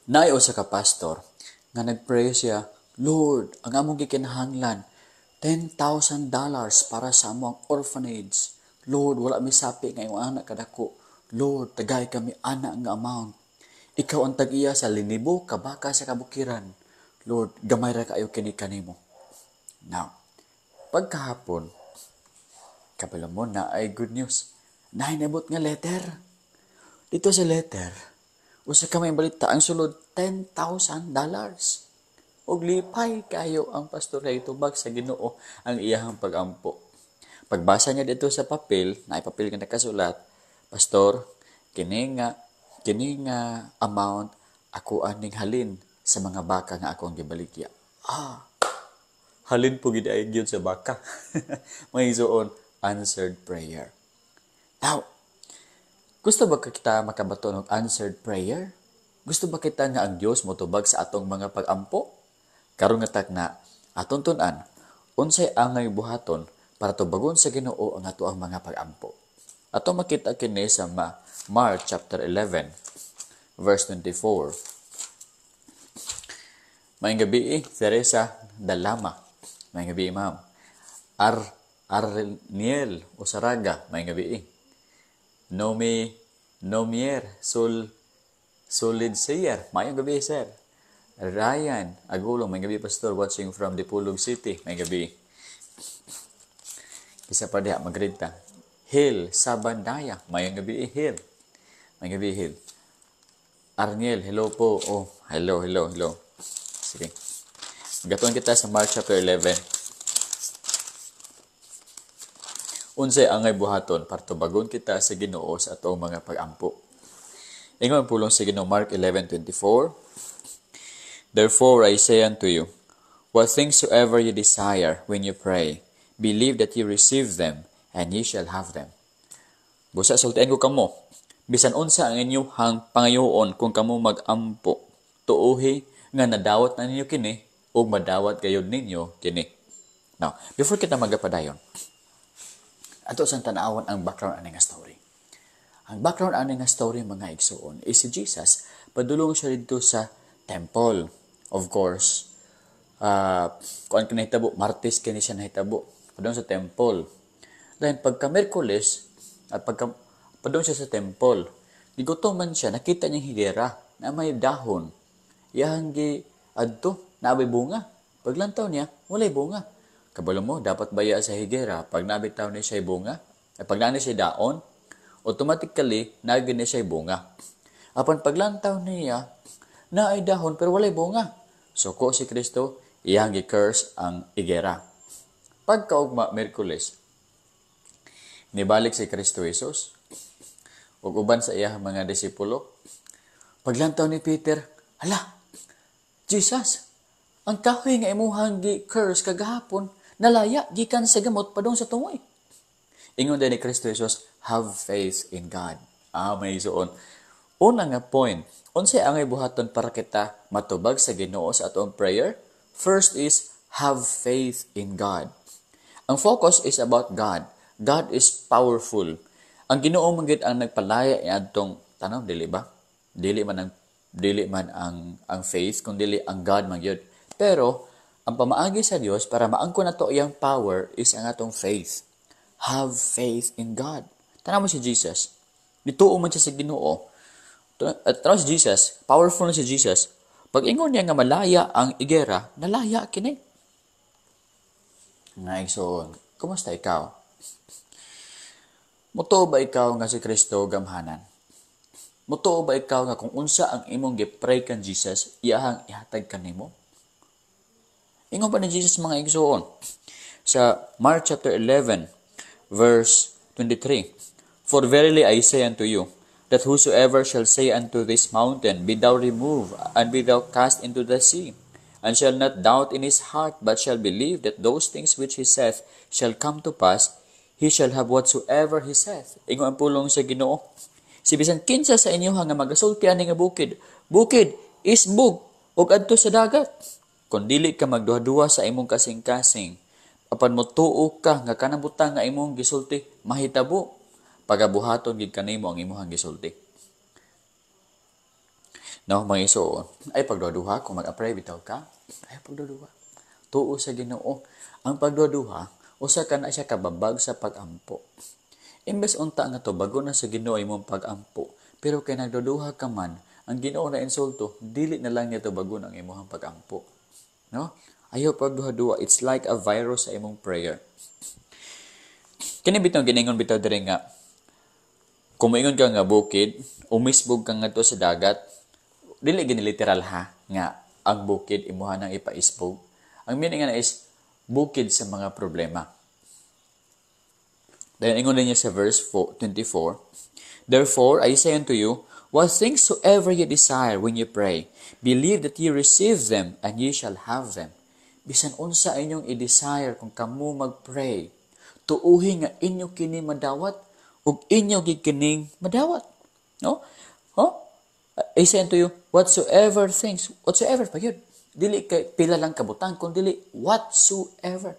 Naay usa ka pastor nga nagpray siya, Lord, ang among gikinahanglan, $10,000 para sa among orphanage. Lord, wala mi sapi nga imong anak kadako. Lord, tagay kami anak nga amount. Ikaw ang tag-iya sa linibo kabaka sa kabukiran. Lord, gamay ra kayo kini kanimo. Now, pagkahapon, kabalo mo na ay good news. Nahinabot nga letter. Dito sa letter, usa ka may balita ang sulod $10,000. Og lipay kayo ang pastor ay tubag sa Ginoo ang iyahang pagampo. Pagbasa niya dito sa papel, na papel nga nakasulat, Pastor, kini nga amount ako aning halin sa mga baka nga akong gibaligya. Halin po gid ay gyud sa baka. May suon answered prayer. Now, gusto ba kita makabato ng answered prayer? Gusto ba kita nga ang Dios motubag sa atong mga pagampo? Karon nga takna, aton tun-an, unsay angay buhaton para tubagon sa Ginoo ang ato ang mga pagampo. Ato makita kini sa Mark chapter 11 verse 24. Maayong gabi, Teresa Dalama. Maayong gabi, ma'am. Arniel Osaraga. Maayong gabi. Nomier Solid Sayer. Maayong gabi, sir. Ryan Agulong, may gabi pastor, watching from Dipolog City, may gabi. Isa pa diha, Magrita. Hill Sabandaya, may gabi Hill. May gabi Hill. Arniel, hello po. Oh, hello. Sige. Gatuan kita sa Mark chapter 11. Unsay angay buhaton para tubagon kita sa Ginoo sa atong mga pagampo. Ingon pulong sa Ginoo Mark 11:24. Therefore I say unto you, what things soever you desire when you pray, believe that you receive them, and ye shall have them. Busa sultian ko kamo, bisan unsa ang inyong pangayoon kung kamo mag-ampo, tuohi nga nadawat na ninyo kini, o madawat gayud ninyo kini. Now, before kita magapadayon, ato sang tanawon ang background ani nga story. Ang background ani nga story mga igsoon is si Jesus padulong siya dito sa temple. Of course, kung ano nahitabo, Martes kini siya nahitabo. Padung sa temple. Then, pagka Merkules, at padung siya sa temple, gigutom man siya, nakita niyang higera na may dahon. Iyang adto, nabay bunga. Paglantaw niya, walay bunga. Kabalo mo, dapat baya sa higera, pag nabitaw niya siya bunga, at pag nani siya daon, automatically, nagin niya siya bunga. Apan paglantaw niya, na ay dahon pero walay bunga. So ko si Kristo, iyang gi-curse ang igera. Pagkaugma Merkules, nibalik si Kristo Jesus ug uban sa iyang mga disipulo. Paglantaw ni Peter, hala, Jesus, ang kahoy nga imuhang gi-curse kagahapon, nalaya gikan sa gamot padung sa tungoy. Ingon din ni Kristo Jesus, have faith in God. May suon. Una nga point, unsay angay buhaton para kita matubag sa Ginoo sa atong prayer? First is, have faith in God. Ang focus is about God. God is powerful. Ang Ginoo man gid ang nagpalaya adtong tanong, dili ba? Dili man ang faith, kundi ang God man gyud. Pero ang pamaagi sa Dios para maangkon nato iyang power is ang atong faith. Have faith in God. Tanaw mo si Jesus. Nituo man siya sa Ginoo. At si Jesus, powerful na si Jesus. Pag ingon niya nga malaya ang igera, nalaya kini. Nga igsoon, kumusta ikaw? Mutuo ba ikaw nga si Kristo gamhanan? Mutuo ba ikaw nga kung unsa ang imong gipray kan Jesus, iyahang ihatag kanimo? Ingon pa ni Jesus mga igsoon sa Mark chapter 11 verse 23. For verily I say unto you, that whosoever shall say unto this mountain, Be thou removed, and be thou cast into the sea, and shall not doubt in his heart, but shall believe that those things which he saith shall come to pass, he shall have whatsoever he saith. Ingon ang pulong sa Ginoo. Si bisan kinsa sa inyo nga magasulti ani nga bukid, isbog, ug adto sa dagat. Kung dili ka magduha-duha sa imong kasing-kasing, apan mo tuo ka nga kanang butang nga imong gisulti, mahitabo. Pagabuhaton gid kanimo ang imong gisulti. No, mga igsoon, ay pagduha-duha kung mag-pray bitaw ka, ay pagduha-duha. Tuo sa Ginoo. Ang pagduha-duha, usa ka na siya kababag sa pag-ampo. Imbes unta nga to bago na sa Ginoo imong pag-ampo, pero kay nagduduha ka man, ang Ginoo na insulto, dili na lang niya to bago ang imong pag-ampo. No? Ayaw pagduha-duha, it's like a virus sa imong prayer. Kini bitaw giningon bitaw diri nga kung moingon ka nga bukid, umisbog ka ngadto sa dagat, dili gini literal ha nga ang bukid imuha nang ipaisbog. Ang meaning nga is bukid sa mga problema. Then ingon niya sa verse 24, therefore I say unto you, what things soever ye desire when ye pray, believe that ye receive them and ye shall have them. Bisan unsa inyong i-desire kung kamo mag-pray, tuuhi nga inyo kini madawat ug inyo gid kining madawat. No? I say unto you, whatsoever pa yun. Dili kay pila lang kabutang, kundi dili whatsoever.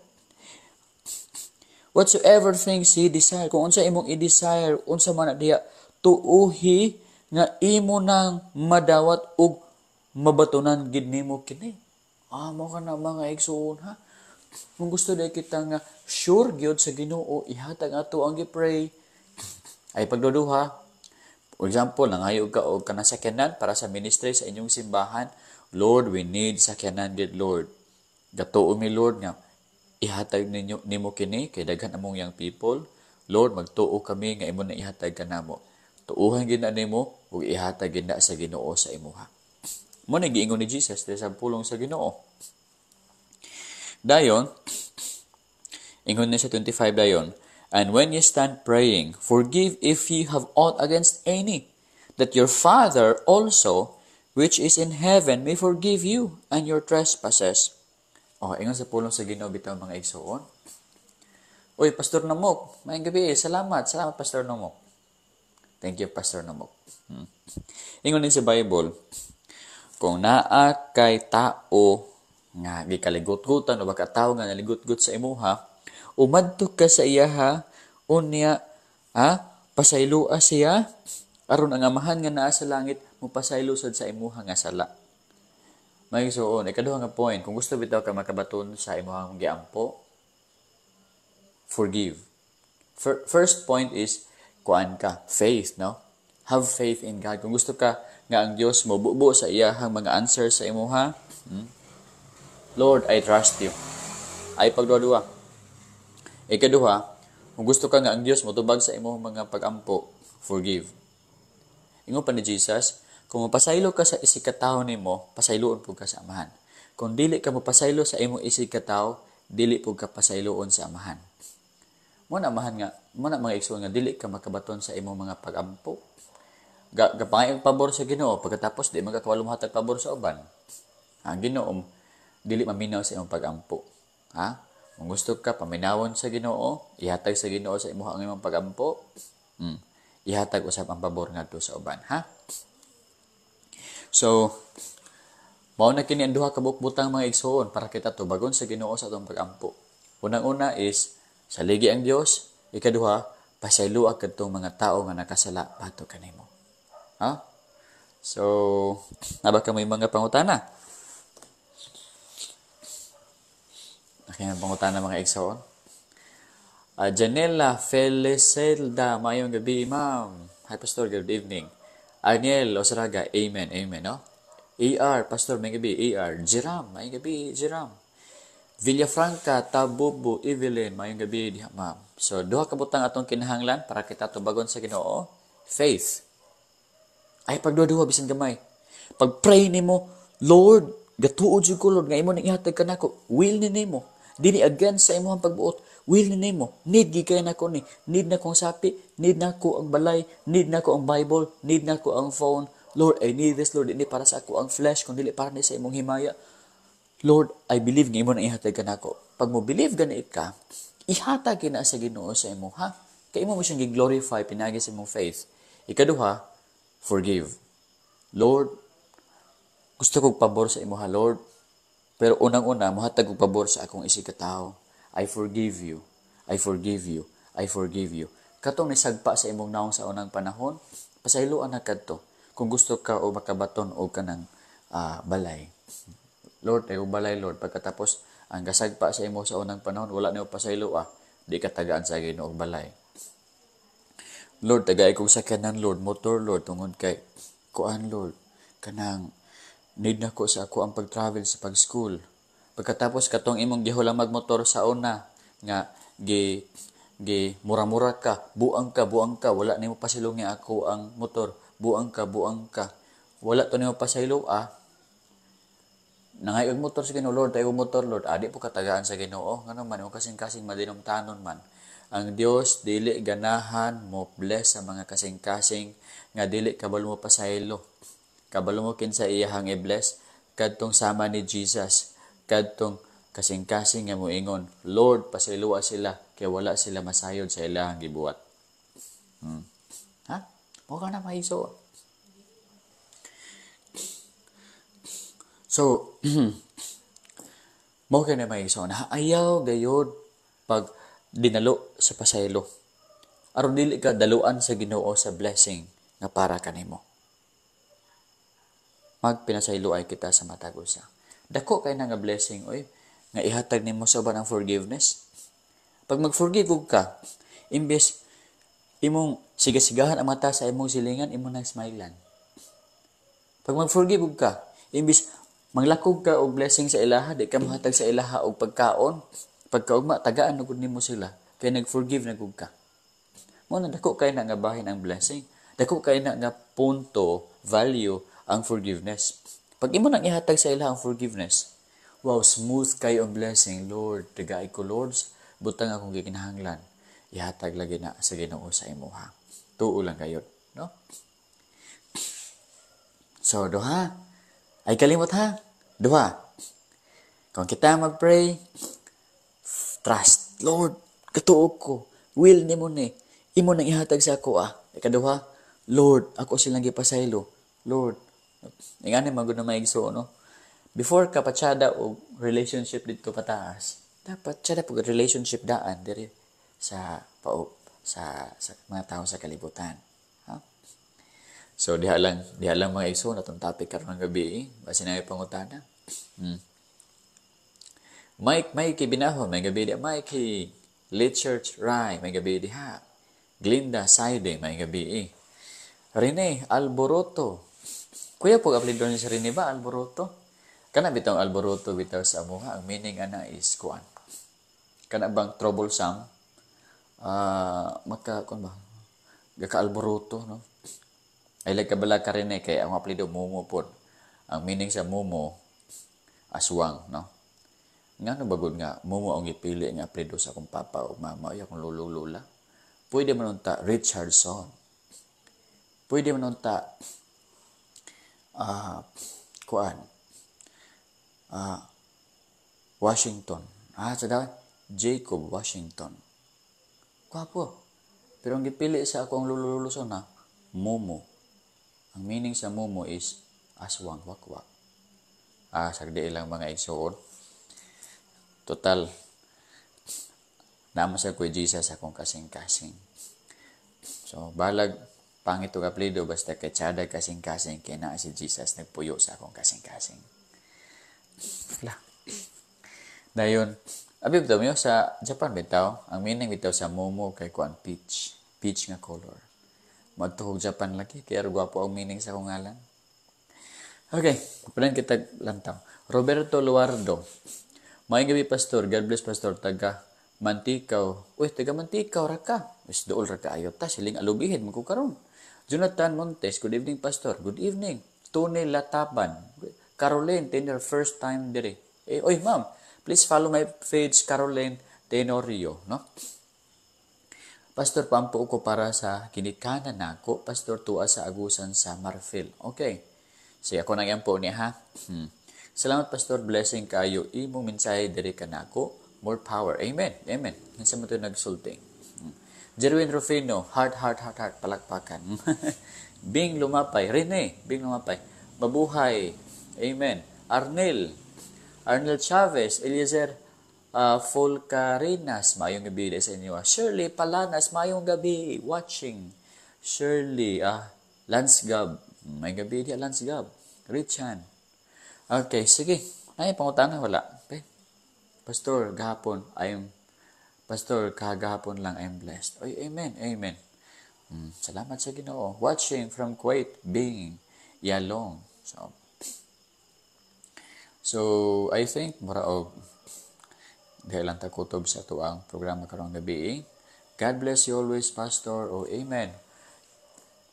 Whatsoever things ye desire, kung unsa imong i-desire, unsa man diha, tuuhi nga imo nang madawat ug mabatunan gid nimo kini. Mo ka na mga igsoon ha. Kung gusto day kita nga sure gyud sa Ginoo, ihatag ato ang gi-pray ay pagduduha. For example, nangayo ka og kana sakyanan para sa ministry sa inyong simbahan. Lord, we need sakyanan gid, Lord. Gatuo mi Lord nga ihatag nimo kini kay daghan among young people. Lord, magtuo kami nga imo na ihatag kanamo. Tuuhan gid na nimo ug ihatag gid na sa Ginoo sa imuha. Mo na giingon ni Jesus sa pulong sa Ginoo. Dayon, ingon na sa 25 dayon, and when ye stand praying, forgive if ye have aught against any, that your Father also, which is in heaven, may forgive you and your trespasses. Ingon sa pulong sa Ginoo bitaw mga igsoon. Uy, Pastor Namok, maayong gabi. Salamat, Pastor Namok. Thank you, Pastor Namok. Ingon din sa Bible, kung naa kay tao nga gikaligot-gutan o baka tao nga naligot-gut sa imuha, umadto ka sa iyaha, unya, pasaylua siya, aron ang amahan nga naa sa langit, mupasaylo sad sa imuha nga sala. May suon, ikaduha nga point, kung gusto bitaw ka makabaton sa imuhang giampo, forgive. First point is, kuan ka, faith, no? Have faith in God. Kung gusto ka nga ang Dios mo bubo sa iyahang mga answer sa imuha, Lord, I trust you. Ay pagduha-duha. Ikaduha, kung gusto ka nga ang Dios mo tubag sa imong mga pag-ampo, forgive. Ingon pa ni Jesus, kung mapasaylo ka sa isig katawo nimo, pasayloon pud ka sa amahan. Kung dili ka mapasaylo sa imong isig katawo, dili pud ka pasayloon sa amahan. Mo na mga igsoon nga dili ka makabaton sa imong mga pag-ampo. Gapangay ang pabor sa Ginoo pagkatapos di magkakawalo hatag pabor sa uban. Ang Ginoo dili maminaw sa imong pag-ampo. Kung gusto ka paminawon sa Ginoo, ihatag sa Ginoo sa imong imong pag-ampo. Ihatag usab ang pabor ngadto sa uban, ha? So, mao na kini ang duha ka butang mga igsoon para kita tubagon sa Ginoo sa atong pag-ampo. Unang-una is saligi ang Dios, ikaduha pasayloa kadtong mga tao nga nakasala batok kanimo. So, naba ka may mga pangutana? Ang pangutana mga igsoon. Janela Felicelda, mayong gabi, ma'am. Hi, Pastor, good evening. Aniel Osraga, amen, no? AR, Pastor, mayong gabi, AR. Jiram, mayong gabi, Jiram. Villafranca, Tabubu, Evelyn, mayong gabi, diha, ma'am. So, duha kabutang atong kinahanglan para kita tubagon sa Ginoo. Faith. Ay, pagduha-duha, bisan gamay. Pag-pray nimo, Lord, gatuod jud ko, Lord, nga imo nang ihatag ka nako. Will ni nimo. Dini against sa imong pagbuot. Will ni nimo. Need gikay nako ni. Need na kong sapi. Need na ko ang balay. Need na ko ang Bible. Need na ko ang phone. Lord, I need this, Lord. Hindi para sa ako ang flesh, kundi para ni sa imong himaya. Lord, I believe nga imo nang ihatag ka nako. Pag mo believe ganit ka, ihatag kina sa Ginoo sa imo, ha? Kay imo mo siyang gi-glorify pinagi sa imong faith. Ikaduha, forgive. Lord, gusto kong pabor sa imo, ha, Lord. Pero unang-una, muhatag kong pabor sa akong isig katao. I forgive you. I forgive you. I forgive you. Katong nisagpa sa imong naong sa unang panahon, pasayloan na kadto. kung gusto ka o makabaton o ka ng balay. Lord, ay balay, Lord. Pagkatapos, ang gasagpa sa imo sa unang panahon, wala niyo pasaylo, di ka tagaan sa Ginoo og balay. Lord, tagay kong sakyanan, Lord, motor, Lord, tungod kay, kuan, Lord, kanang, need na ko sa ako ang pag-travel sa pag-school. Pagkatapos, katong imong gihulang magmotor sa una, nga, mura-mura ka, buang ka, wala nimo pasaylo nga ako ang motor, buang ka, wala to nimo pasaylo, nangay og motor sa Ginoo, Lord, tayo motor, Lord, di po katagaan sa Ginoo, ngano man, o kasing-kasing madinomtanon man. Ang Dios dili ganahan mo bless sa mga kasing-kasing nga dili kabalo mo pasaylo. Kabalo mo kinsa iyahang i-bless kadtong sama ni Jesus, kadtong kasing-kasing nga moingon, Lord, pasayloa sila kay wala sila masayod sa ilahang gibuhat. Ha? Mo ka na maiso. So, mo ka na maiso na ayaw gayod pag dinalo sa pasaylo. Aron dili ka daluan sa Ginoo sa blessing nga para kanimo. Magpinasaylo ay kita sa matag usa. Dako kay na nga blessing oy nga ihatag nimo sa uban ang forgiveness. Pag mag-forgive ka, imbes imong sigasigahan ang mata sa imong silingan, imong nang smilean. Pag mag-forgive ka, imbes manglakog ka og blessing sa ilaha, di ka mahatag sa ilaha og pagkaon, pagkaugma tagaan ugod nimo sila kay nag-forgive na gud ka. Mo na dako kay na nga bahin ang blessing. Dako kay na nga punto, value ang forgiveness. Pag imo nang ihatag sa ilaha ang forgiveness, wow, smooth kayo ang blessing, Lord. Tagay ko, Lord, butang akong gikinahanglan. Ihatag lagi na sa Ginoo sa imuha. Tuo lang kayo, no? So, duha. Ay kalimot ha. Duha. Kung kita mag-pray, trust. Lord, katuog ko. Will ni mo ni. Imo nang ihatag sa ako, Ikaduha, Lord, ako silang gipasaylo. Lord, ingani magud na maigso, no? Before ka patsada og relationship dito pataas, dapat tsada pug relationship daan diri sa mga tao sa kalibutan. Ha? So diha lang mga igso natong topic karon nga gabi, basin na pangutana. Mike Binahon, may gabi di Mike Late Church Rai, may gabi di ha. Glinda Saide, may gabi Rene Alboroto. Kuya po apelido ni si Rene ba Alboroto? Kana bitong Alboroto bitaw sa amuha, ang meaning ana is kuan. Kana bang troublesome? Gaka Alboroto, no? Ay like kabala ka Rene kay ang apelido Momo pod. Ang meaning sa Momo aswang, no? Nga bagod nga Momo ang ipili nga apelido sa akong papa o mama o akong lolo lola. Pwede man unta Richardson. Pwede man unta Washington. Jacob Washington. Kwapo. Pero ang gipili sa akong lolo na Momo. Ang meaning sa Momo is aswang, wakwak. Sagdi ilang mga igsoon. Total, naman sa kuya Jesus akong kasing-kasing. So, balag pangit o kaplido, basta kay tsada kasing-kasing, kaya na si Jesus nagpuyo sa akong kasing-kasing. Dayon, abib daw sa Japan bitaw, ang meaning bitaw sa Momo kay kuan peach nga color. Magtuhog Japan lagi, kaya gwapo ang meaning sa akong ngalan. Okay, palan kita lantaw. Roberto Luardo. Maayong gabi, Pastor. God bless, Pastor. Taga Mantikaw. Uy, taga Mantikaw, raka. Is dool raka ayot ta. Siling alubihin, magkukaroon. Jonathan Montes. Good evening, Pastor. Good evening. Tony Lataban. Caroline, tenor, first time dire. Oy, ma'am. Please follow my page, Caroline Tenorio, no? Pastor, pampo ko para sa kinikanan nako. Pastor, tuwa sa agusan sa Marfil. Okay. So, ako nang yan po niya, ha? Salamat, Pastor. Blessing kayo. Imong mensahe dire kanako. More power. Amen. Amen. Minsan mo ito nagsulting. Jerwin Rufino. Heart. Palakpakan. Bing Lumapay. Rene. Bing Lumapay. Mabuhay. Amen. Arnel Chavez. Eliezer Folcarinas. Mayong gabi sa inyo. Shirley Palanas. Mayong gabi. Watching. Shirley. Lance Gab. May gabi di Lance Gab. Richan. Okay, sige. Ay, pangutana wala. Okay. Pastor, kagahapon lang I'm blessed. Oy, amen, amen. Salamat sa Ginoo. Watching from Kuwait, being Yalong. So I think mura og dahil lang takutob sa tuang programa karong gabi. God bless you always, Pastor. O amen.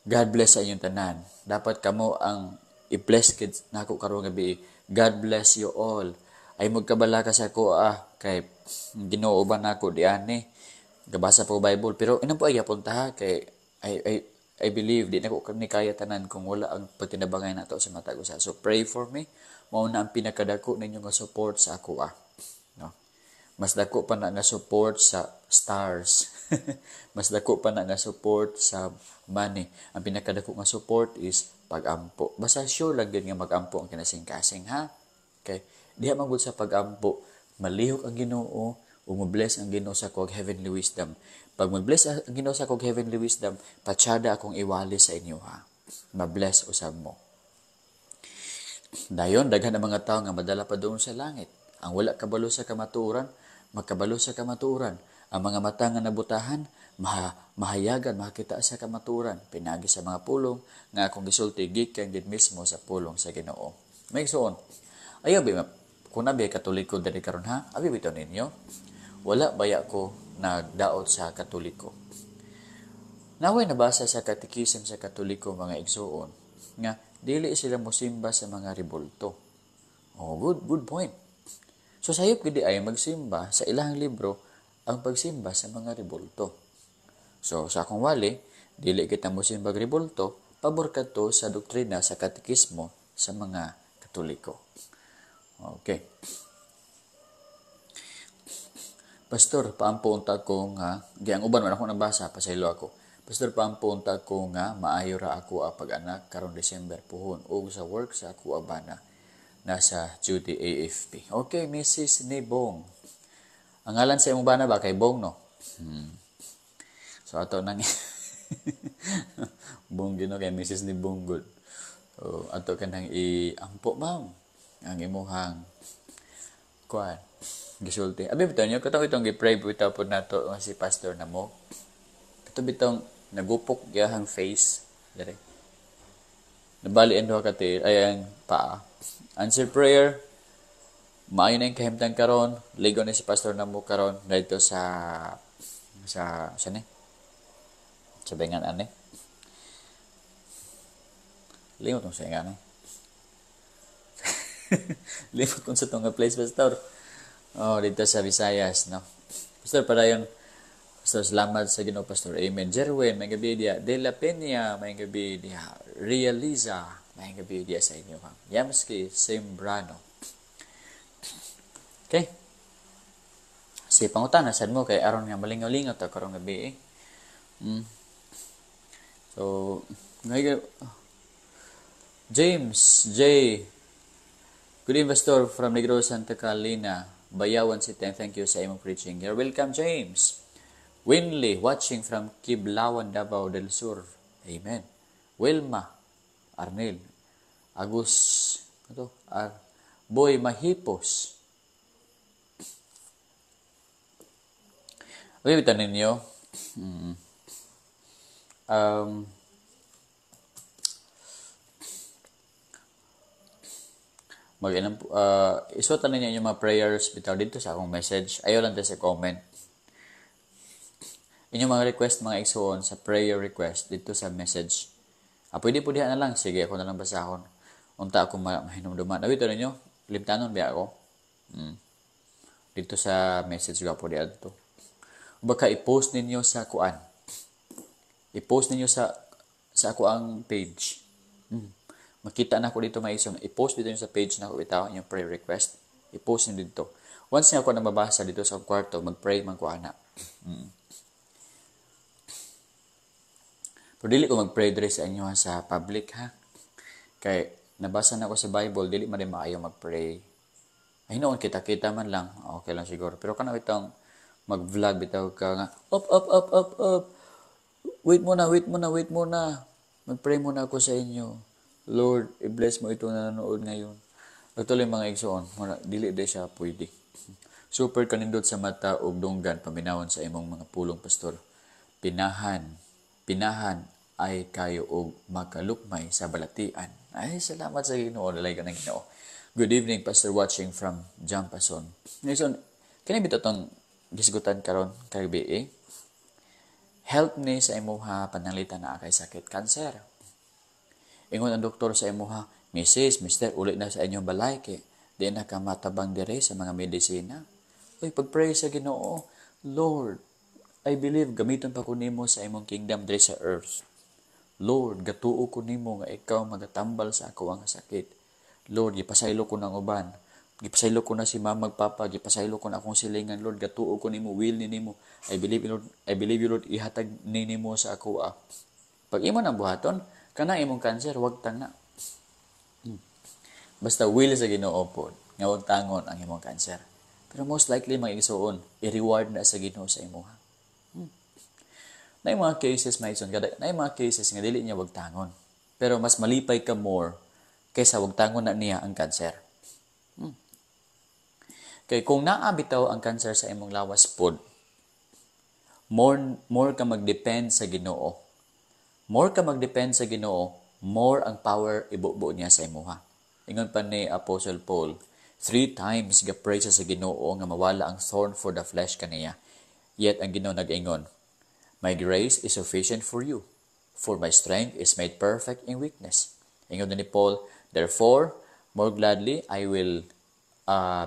God bless sa inyong tanan. Dapat kamo ang i-bless kids nako karong gabi. God bless you all. Ay magkabala ka sa ako kay Ginoo ba nako di ani. Gabasa po Bible pero inam po ay punta kay I believe di nako ni kaya tanan kung wala ang pagtinabangay nato sa matag usa. So pray for me. Mao na ang pinakadako ninyo nga support sa ako no. Mas dako pa na nga support sa stars. Mas dako pa na nga support sa money. Ang pinakadako nga support is pag-ampo. Basta sure lang din nga mag-ampo ang kinasing-kasing ha. Okay? Diha magud sa pag-ampo, malihok ang Ginoo o mo-bless ang Ginoo sa kog heavenly wisdom. Pag mag-bless ang Ginoo sa kog heavenly wisdom, patsada akong iwali sa inyo ha. Ma-bless usab mo. Dayon daghan ang mga tawo nga madala pa doon sa langit. Ang wala kabalo sa kamatuoran, magkabalo sa kamatuoran. Ang mga mata nga nabutahan, mahayagan, makakita sa kamatuoran. Pinagi sa mga pulong, nga akong gisulti, gikan gid mismo sa pulong sa Ginoo. May suon. Ayaw, kung nabi katoliko dali karon ha, abi bitaw ninyo, wala baya ko nagdaot sa katoliko. Naway nabasa sa katekism sa katoliko mga igsuon, nga dili sila mosimba sa mga rebulto. Oh, good point. So sayop gid ay magsimba sa ilang libro ang pagsimba sa mga rebulto. So sa akong wali, dili kita mosimba og rebulto, pabor kadto sa doktrina sa katekismo sa mga Katoliko. Okay. Pastor, paampunta ko nga, ang uban man ako nabasa, pasaylo ako. Pastor, paampunta ko nga, maayo ra ako pag-anak karong December puhon o sa work sa ako abana nasa Judy AFP. Okay, Mrs. Nibong. Ang ngalan sa imong bana ba kay Bong no? So ato nang Bong gino kay Mrs. Nibong good. So ato kanang i-ampo ma'am ang imuhang kuan gisulti. Abi bitaw niyo katong itong gi-pray bitaw pud nato si pastor namo. Kato bitong nagupok gihang face dire. Nabali ang duha ka ang paa. Answer prayer. Maayo na yung kahimtang karon, ligo na si pastor namo karon dito sa ni? Sa bengan ani. Limot mo sa ingani. Limot kung sa itong place, pastor. Oh, dito sa Visayas, no? Pastor, para yung pastor, salamat sa Ginoo, pastor. Amen. Jerwin, may gabi dia. De La Peña, may gabi dia. Realiza, may gabi dia sa inyo. Yamski, Sembrano. Okay? Si pangutana, sad mo, kay aron nga malingaw-lingaw ta karong gabi So, ngayon, James J. Good evening, Pastor, from Negros, Santa Catalina, Bayawan City. Thank you sa imong preaching. You're welcome, James. Winley, watching from Kiblawan, Davao del Sur. Amen. Wilma, Arnel, Boy Mahipos. Okay, bitan ninyo. Isuotan ninyo yung mga prayers bitaw dito sa akong message. Ayaw lang din sa comment. Inyong mga request, mga igsuon sa prayer request dito sa message. Pwede po diha na lang. Sige, ako na lang basahon. Unta ako mahinumduman. Dito ninyo, limtanon biya ako. Dito sa message ko po diha dito. Baka i-post ninyo sa kuan. I-post ninyo sa ako ang page. Makita na ako dito may isang. I-post dito sa page na ako bitaw yung prayer request. I-post nyo dito. Once nga ako na mabasa dito sa kwarto, mag-pray man ko ana. Pero dili ko mag-pray dire sa inyo sa public ha. Kay nabasa na ako sa Bible, dili man din maayo mag-pray. Ay noon kita-kita man lang. Okay lang siguro. Pero kana itong mag-vlog bitaw ka nga. Up. Wait muna. Mag-pray muna ako sa inyo. Lord, i-bless mo ito na nanonood ngayon. Actually, mga igsoon, dili de siya pwede. Super kanindot sa mata ug dunggan paminawon sa imong mga pulong pastor. Pinahan ay kayo og makalukmay sa balatian. Ay, salamat sa Ginoo, lalay ka ng Ginoo. Good evening, Pastor, watching from Jampason. Ngayon, kani bitaw tong gisgutan karon kay BA? Help ni sa imuha pananglitan na kay sakit cancer. Ingon ang doktor sa imuha, Mrs., Mister, ulit na sa inyong balay kay di na ka matabang dire sa mga medisina. Uy, pag-pray sa Ginoo, Lord, I believe gamiton pa ko nimo sa imong kingdom dire sa earth. Lord, gatuo ko nimo nga ikaw magatambal sa ako ang sakit. Lord, gipasaylo ko ng uban. Gipasaylo ko na si mama magpapa, gipasaylo ko na akong silingan. Lord, gatuo ko nimo, will ni nimo. I believe you, Lord, ihatag ni nimo sa ako. Pag imo nang buhaton, kana imong cancer, wag tang na. Basta will sa Ginoo pod, nga wag tangon ang imong cancer. Pero most likely mga igsuon, i-reward na sa Ginoo sa imuha. Na yung mga cases, na yung mga cases nga dili niya wag tangon. Pero mas malipay ka more kaysa wag tangon na niya ang cancer. Kay kung naabitaw ang cancer sa imong lawas pod, more ka magdepend sa Ginoo. More ka magdepend sa Ginoo, more ang power ibubo niya sa imuha. Ingon pa ni Apostle Paul, 3 times ga-pray sa Ginoo nga mawala ang thorn for the flesh kaniya. Yet ang Ginoo nag-ingon, my grace is sufficient for you, for my strength is made perfect in weakness. Ingon ni Paul, therefore, more gladly I will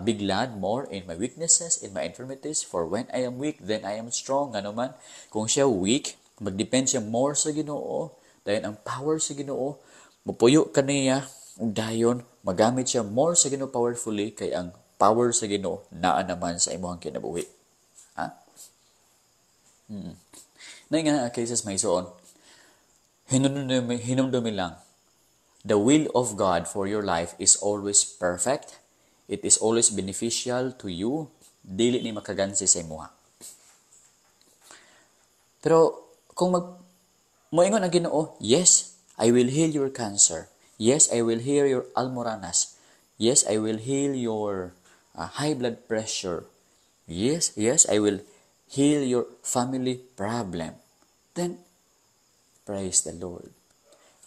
be glad more in my weaknesses, in my infirmities, for when I am weak, then I am strong. Ano man, kung siya weak, mag-depend siya more sa Ginoo, dahil ang power sa Ginoo, mupuyo kaniya, ug dayon magamit siya more sa Ginoo powerfully kay ang power sa Ginoo naa naman sa imong kinabuhi. Ha? Na nga cases may suon. Hinumdumi lang. The will of God for your life is always perfect. It is always beneficial to you. Dili ni makagansi sa imuha. Pero kung moingon ang Ginoo, yes, I will heal your cancer. Yes, I will heal your almoranas. Yes, I will heal your high blood pressure. Yes, I will heal your family problem. Then, praise the Lord.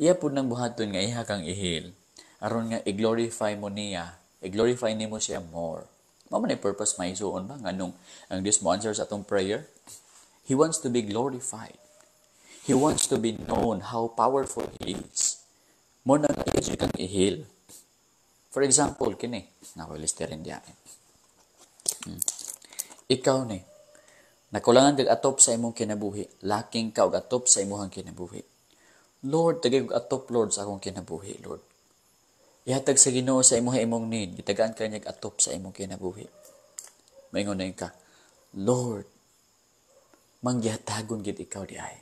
Iya po nang buhaton nga iha kang i-heal. Aron nga i-glorify mo niya. I-glorify nimo siya more. Mao man purpose may suon ba? Nganong ang Dios mo answer sa atong prayer? He wants to be glorified. He wants to be known how powerful He is. Mo na i kang i-heal. For example, kini, nakalisterin diyan. Ikaw ni, nakulangan kag atop sa imong kinabuhi, laking ka og atop sa imong kinabuhi. Lord, tagay og atop, Lord, sa akong kinabuhi, Lord. Ihatag sa Ginoo sa imong need, gitagaan ka niya atop sa imong kinabuhi. Maingon na ka, Lord, manggihatagon gid ikaw di ay.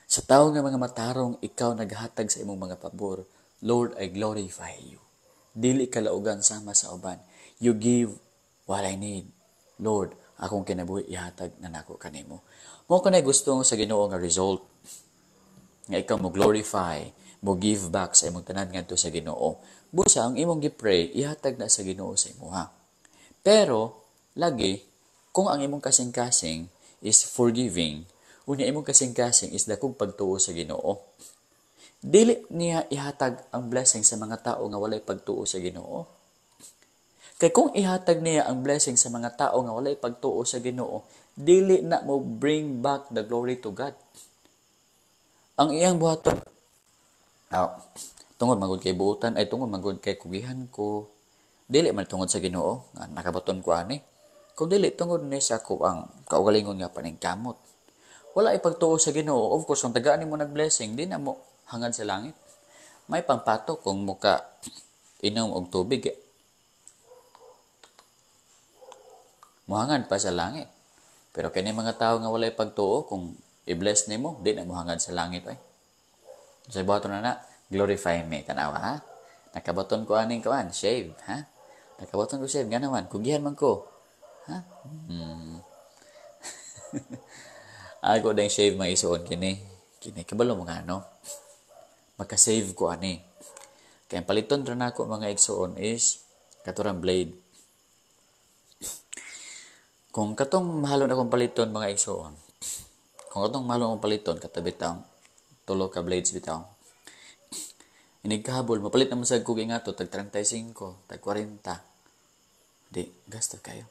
Sa tawo nga mga matarong, ikaw naghatag sa imong mga pabor. Lord, I glorify you. Dili ka laugan sama sa uban. You give what I need. Lord, akong kinabuhi ihatag na nako kanimo. Mo ko na gusto sa Ginoo nga result. Nga ikaw mo glorify, mo give back sa imong tanan ngadto sa Ginoo. Busa ang imong gipray ihatag na sa Ginoo sa imuha. Pero lagi kung ang imong kasing-kasing is forgiving, unya imong kasing-kasing is dakong pagtuo sa Ginoo. Dili niya ihatag ang blessing sa mga tao nga walay pagtuo sa Ginoo. Kay kung ihatag niya ang blessing sa mga tao nga walay pagtuo sa Ginoo, dili na mo bring back the glory to God. Ang iyang buhaton, tungod magud kay buutan, ay tungod magud kay kugihan ko, dili man tungod sa Ginoo, nga nakabaton ko ani. Kung dili tungod ni sa ko ang kaugalingon nga paningkamot. Wala ipagtuo sa Ginoo. Of course, kung tagaan nimo nag-blessing, di na mo hangad sa langit. May pampato kung muka inom og tubig. Muhangad pa sa langit. Pero kini mga tao nga walay pagtuo, kung i-bless nimo, di na muhangad sa langit ay. Sa baton na glorify me tanawa ha. Nakabaton ko aning kuan, shave ha. Nakabaton ko shave nga naman, kugihan man ko. Ha? Ako dang shave may isuon kini kabalo mo nga no. Maka-save ko ani. Kaya ang paliton ra nako mga igsoon is katurang blade. Kung katong mahalon akong paliton mga igsoon, kung katong mahalon akong paliton katabi taong tulo ka blades bitaw. Inigkahabol, mapalit naman sa kugi nga to, tag 35, tag 40. Di, gasto kayo.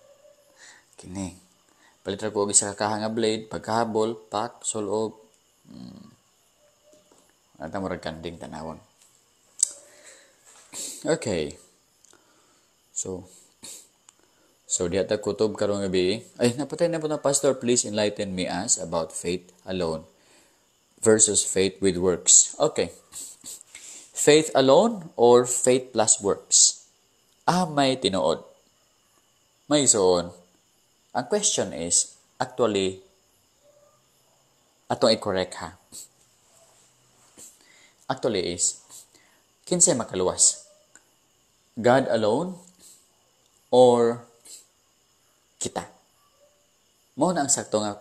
Kini. Palit ra ko isa ka nga blade, pagkahabol, pak, sulog. Ata mo kanding tanawon. Okay. So diha ta kutob karong gabi. Ay, napatay na po na pastor, please enlighten me as about faith alone versus faith with works. Okay. Faith alone or faith plus works? May tinuod. May isuon. Ang question is, actually, atong i-correct ha. Actually is, kinsay makaluwas? God alone or kita? Mao na ang sakto nga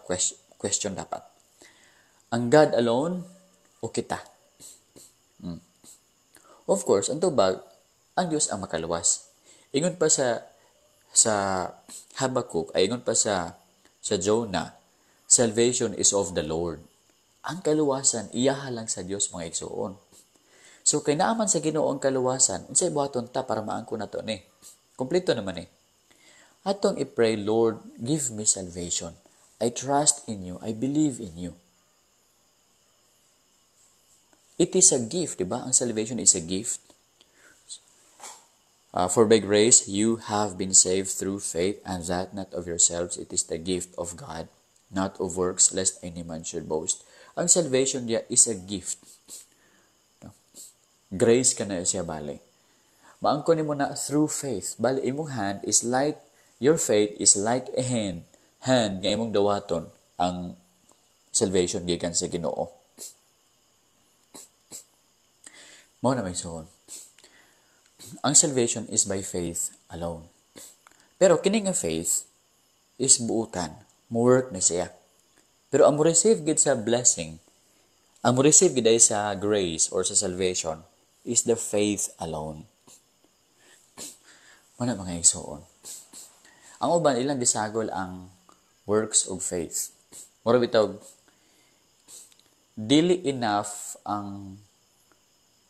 question dapat. Ang God alone o kita? Of course, ang tubag, ang Diyos ang makaluwas. Ingon pa sa Habakkuk, ay ingon pa sa Jonah, salvation is of the Lord. Ang kaluwasan, iyaha lang sa Diyos mga igsoon. So, kay naaman sa Ginoo ang kaluwasan, unsay buhaton ta para maangko nato ni. Kompleto naman Atong i-pray, Lord, give me salvation. I trust in you. I believe in you. It is a gift, diba? Ang salvation is a gift. For by grace, you have been saved through faith, and that not of yourselves. It is the gift of God, not of works, lest any man should boast. Ang salvation niya is a gift. Grace ka na siya, bali. Maangko ni mo na through faith. Bali, imong hand is like, your faith is like a hand. Hand, nga imong dawaton, ang salvation gikan sa Ginoo. Mao na may suon. Ang salvation is by faith alone. Pero kini nga faith is buutan, mo work na siya. Pero ang mo receive gid sa blessing, ang mo receive gid sa grace or sa salvation is the faith alone. Mao na mga igsoon. Ang uban ilang gisagol ang works of faith. Mura bitaw dili enough ang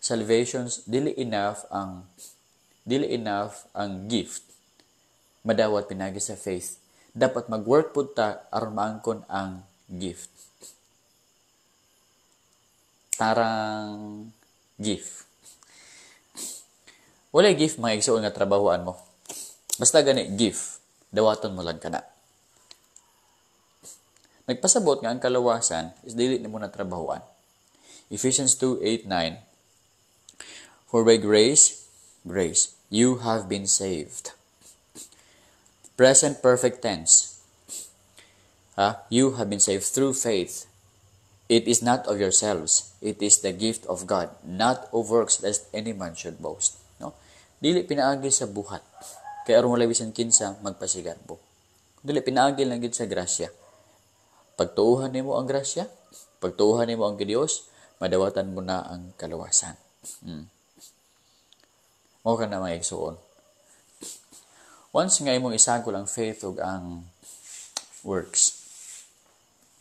salvations, dili enough ang gift madawat pinagi sa faith. Dapat mag-work pud ta aron maangkon ang gift. Tarang gift. Wala gift mga igsoon nga trabahoan mo. Basta gani gift, dawaton mo lang kana. Nagpasabot nga ang kaluwasan is dili nimo na trabahoan. Ephesians 2:8-9. For by grace, you have been saved. Present perfect tense. You have been saved through faith. It is not of yourselves. It is the gift of God, not of works, lest any man should boast. No? Dili pinaagi sa buhat. Kaya aron wala bisan kinsa magpasigarbo. Dili pinaagi lang gid sa grasya. Pagtuuhan nimo ang grasya, pagtuuhan nimo ang Dios, madawatan mo na ang kaluwasan. Mao ka na mga igsoon. Once nga imong isagol ang faith ug ang works,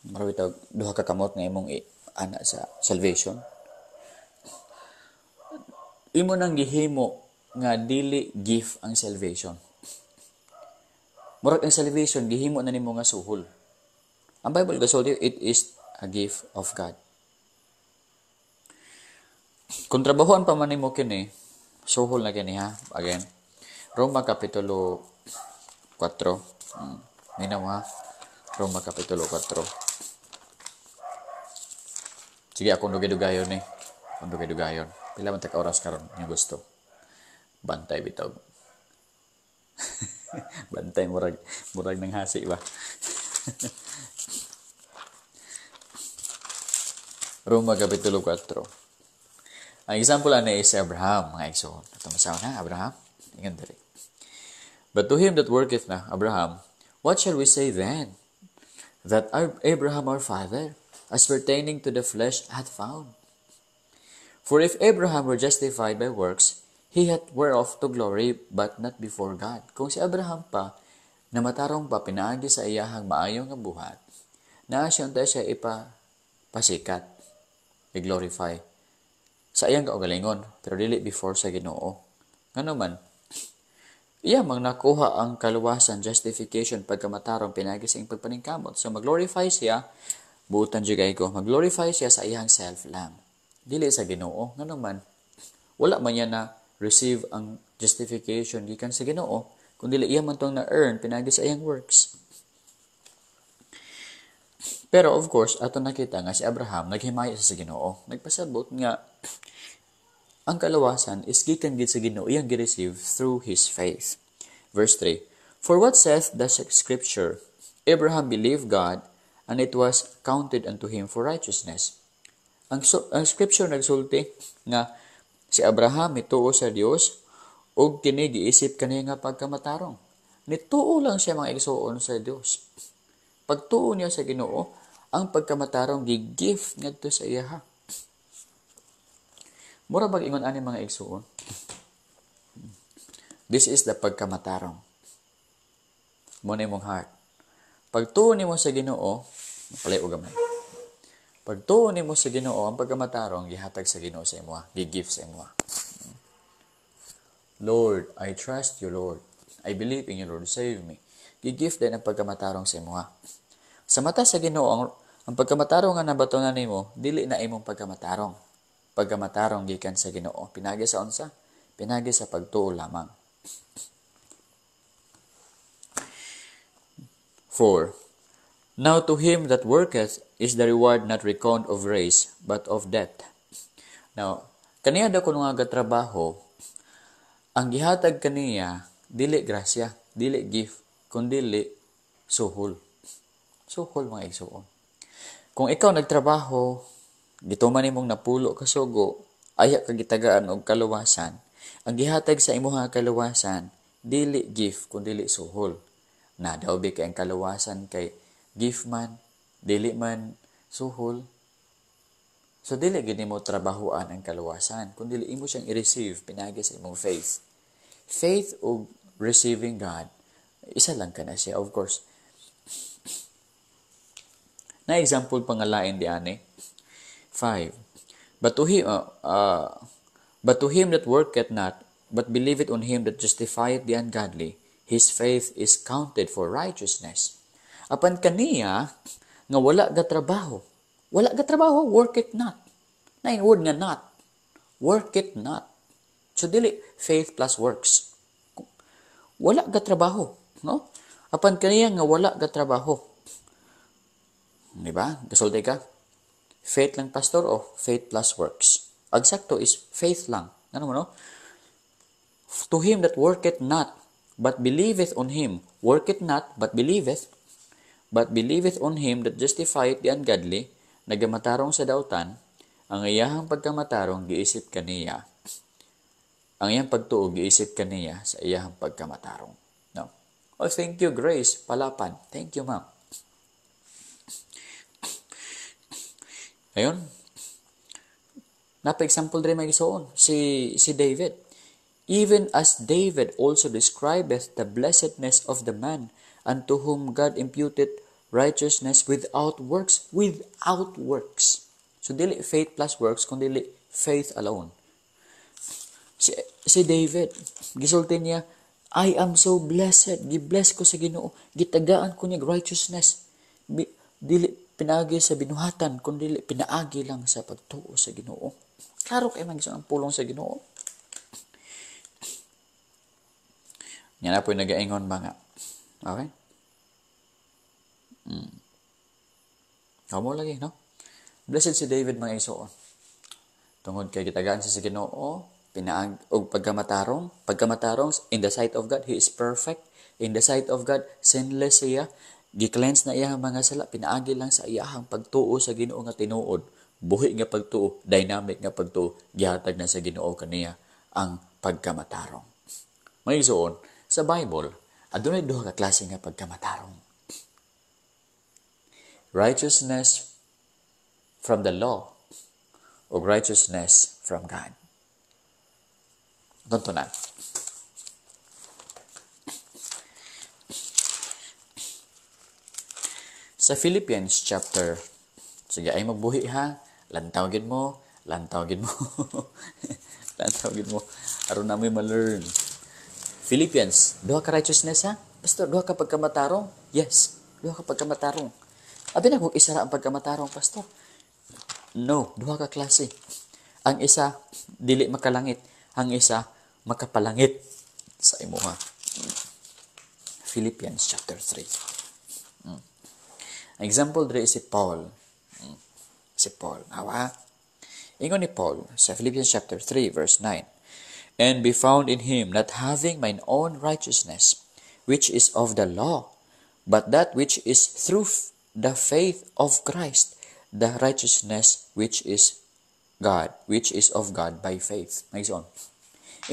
marawit duha ka kamot nga imong ana sa salvation. Imo nang gihimo nga dili gift ang salvation. Murag ang salvation gihimo na nimo nga suhol. Ang Bible gasulti, it is a gift of God. Kung trabahoan pa man nimo kini, suhol na gani ha. Again, Roma Kapitulo 4. Minaw ha. Roma Kapitulo 4. Sige, akong dugay-dugayon eh. Akong dugay-dugayon. Pila man taka oras karon nga gusto. Bantay bitog. Bantay murag nang hasi ba. Roma Kapitulo 4. Ang example ana is Abraham, mga igsoon. Ito masaw na, Abraham. Ingan diri. But to him that worketh na, Abraham, what shall we say then? That Abraham our father, as pertaining to the flesh, hath found. For if Abraham were justified by works, he had whereof to glory, but not before God. Kung si Abraham pa, namatarong pa pinaagi sa iyahang maayong nga buhat, naasyon tayo siya ipapasikat, i-glorify sa iyang kaugalingon, pero dili before sa Ginoo. Ngano man, iya mang nakuha ang kaluwasan, justification, pagkamatarong pinagi sa iyang pagpaningkamot. So mag-glorify siya, buutan jugay ko, mag-glorify siya sa iyang self lang. Dili sa Ginoo. Ngano man, wala man niya na receive ang justification gikan sa Ginoo, kundi iya man tong na-earn pinagi sa iyang works. Pero of course, ato nakita nga si Abraham naghimaya sa Ginoo. Nagpasabot nga ang kalawasan is gikan gid sa Ginoo iyang gi-receive through his faith. Verse 3. For what saith the scripture? Abraham believed God, and it was counted unto him for righteousness. Ang scripture nagsulti nga si Abraham mituo sa Dios ug kini giisip kaniya nga pagkamatarong. Nituo lang siya mga igsuon sa Dios. Pagtuo niya sa Ginoo, ang pagkamatarong gi-gift ngadto sa iya. Mura bag-ingon ani mga igsuon. This is the pagkamatarong. Mo na imong heart. Pagtuo nimo sa Ginoo, palay og gamay. Pagtuo nimo sa Ginoo, ang pagkamatarong gihatag sa Ginoo sa imo, gi-gift sa imo. Lord, I trust you, Lord. I believe in you, Lord. Save me. Gi-gift din ang pagkamatarong sa imo. Sa mata sa Ginoo, ang pagkamatarong nga nabatunan nimo, dili na imong pagkamatarong. Pagkamatarong gikan sa Ginoo. Pinagi sa unsa? Pinagi sa pagtuo lamang. 4. Now to him that worketh is the reward not reckoned of grace, but of debt. Now, kaniya daw kung nga gatrabaho, ang gihatag kaniya, dili grasya, dili gift, kundi suhol. Suhol mga igsuon. Kung ikaw nagtrabaho, gituman nimong napulo ka sugo, aya ka gitagaan og kaluwasan, ang gihatag sa imong kaluwasan, dili gift, kundi suhol. Na daw bi kay ang kaluwasan kay gift man, dili man suhol. So dili gid nimo trabahoan ang kaluwasan, kundi imo siyang i-receive pinagi sa imong faith. Faith og receiving God, isa lang kana siya, of course. Na example pangalain di ani. 5. But to him that worketh not, but believeth on him that justifieth the ungodly, his faith is counted for righteousness. Apan kaniya nga wala ga trabaho, work it not. Na in word nga not, work it not. So dili faith plus works. Wala ga trabaho, no? Apan kaniya nga wala ga trabaho. Di ba? Kasulti ka? Faith lang pastor o faith plus works. Eksakto is faith lang. Ano mo no? To him that worketh not, but believeth on him. Worketh not, but believeth on him that justifieth the ungodly, nagamatarong sa dautan, ang iyahang pagkamatarong giisip kaniya. Ang iyang pagtuo giisip kaniya sa iyahang pagkamatarong. No? Oh, thank you, Grace. Palapan. Thank you, ma'am. Ayun. Napa-example rin may isoon. Si David. Even as David also describeth the blessedness of the man unto whom God imputed righteousness without works. Without works. So, dili faith plus works, kundi dili faith alone. Si David, gisulti niya, I am so blessed. Gibless ko sa Ginoo. Gitagaan ko niya righteousness. Dili pinagi sa binuhatan, kundi pinaagi lang sa pagtuo sa Ginoo. Klaro kayo ang pulong sa Ginoo. Yan na po yung nag-aingon mga. Okay? Kamo lagi, no? Blessed si David mga isoon. Tungod kay gitagaan sa Ginoo, og pagkamatarong in the sight of God, he is perfect. In the sight of God, sinless siya. Gi-cleanse na iyang mga sala, pinaagi lang sa iyahang pagtuo sa Ginoo nga tinuod. Buhi nga pagtuo, dynamic nga pagtuo, gihatag na sa Ginoo kaniya ang pagkamatarong. May igsoon, sa Bible, adunay duha ka klase nga pagkamatarong. Righteousness from the law ug righteousness from God. Tuntunan. Sa Philippians chapter, sige ay magbuhi ha, lantaw gid mo, lantaw gid mo, lantaw gid mo, aron na mo ma-learn. Philippians, duha ka righteousness ha? Pastor, duha ka pagkamatarong? Yes, duha ka pagkamatarong. Abi na kung isa ra ang pagkamatarong, pastor. No, duha ka klase. Ang isa, dili makalangit. Ang isa, makapalangit sa imuha. Philippians chapter 3. Example dre si Paul. Si Paul. Nawa? Ingon ni Paul sa Philippians chapter 3 verse 9. And be found in him, not having mine own righteousness, which is of the law, but that which is through the faith of Christ, the righteousness which is of God by faith. Naison.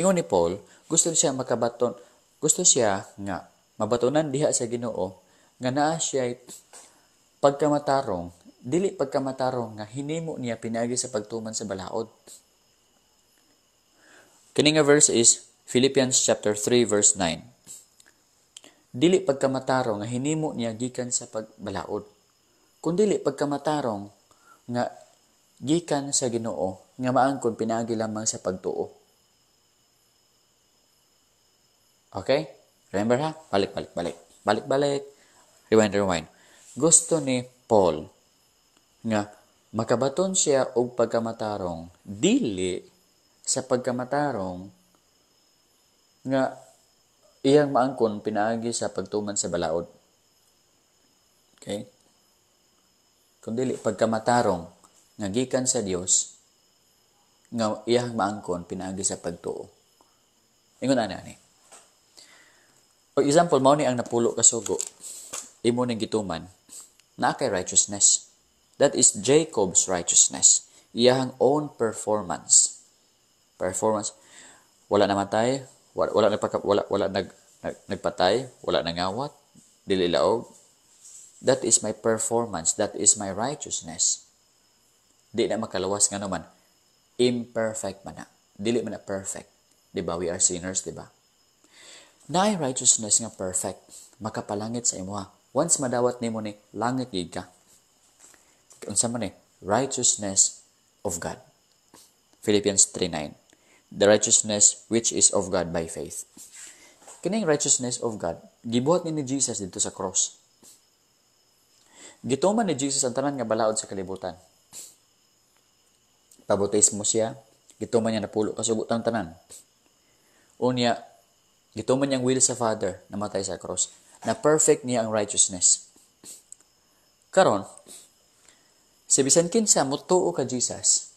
Ingon ni Paul, gusto siya makabaton, gusto siya nga mabatonan diha sa Ginoo nga naa siya pagkamatarong, dili pagkamatarong nga hinimo niya pinagi sa pagtuman sa balaod. Kini nga verse is Philippians chapter 3 verse 9. Dili pagkamatarong nga hinimo niya gikan sa pagbalaod, kundi pagkamatarong nga gikan sa Ginoo nga maangkon pinaagi lamang sa pagtuo. Okay? Remember ha? Balik. Rewind. Gusto ni Paul nga makabaton siya og pagkamatarong dili sa pagkamatarong nga iyang maangkon pinaagi sa pagtuman sa balaod. Okay? Kundi pagkamatarong nga gikan sa Dios nga iyang maangkon pinaagi sa pagtuo. Ingon ani. For example, mao ni ang napulo ka sugo. Imo ning gituman na kay righteousness. That is Jacob's righteousness. Iyang own performance. Wala namatay, wala nagpatay, wala nangawat, dili laog. That is my performance. That is my righteousness. Di na makalawas nga naman. Imperfect man na. Dili man na perfect. Diba? We are sinners, diba? Naay righteousness nga perfect. Makapalangit sa imuha. Once madawat nimo ni langit gid ka. Unsa man ni? Righteousness of God. Philippians 3:9. The righteousness which is of God by faith. Kining righteousness of God, gibuhat ni Jesus dito sa cross. Gituman ni Jesus ang tanan nga balaod sa kalibutan. Pabautismo siya, gituman niya napulo kasubutan tanan. Unya, gituman niyang will sa Father, namatay sa cross. Na perfect niya ang righteousness. Karon, si bisan kinsa mutuo ka Jesus,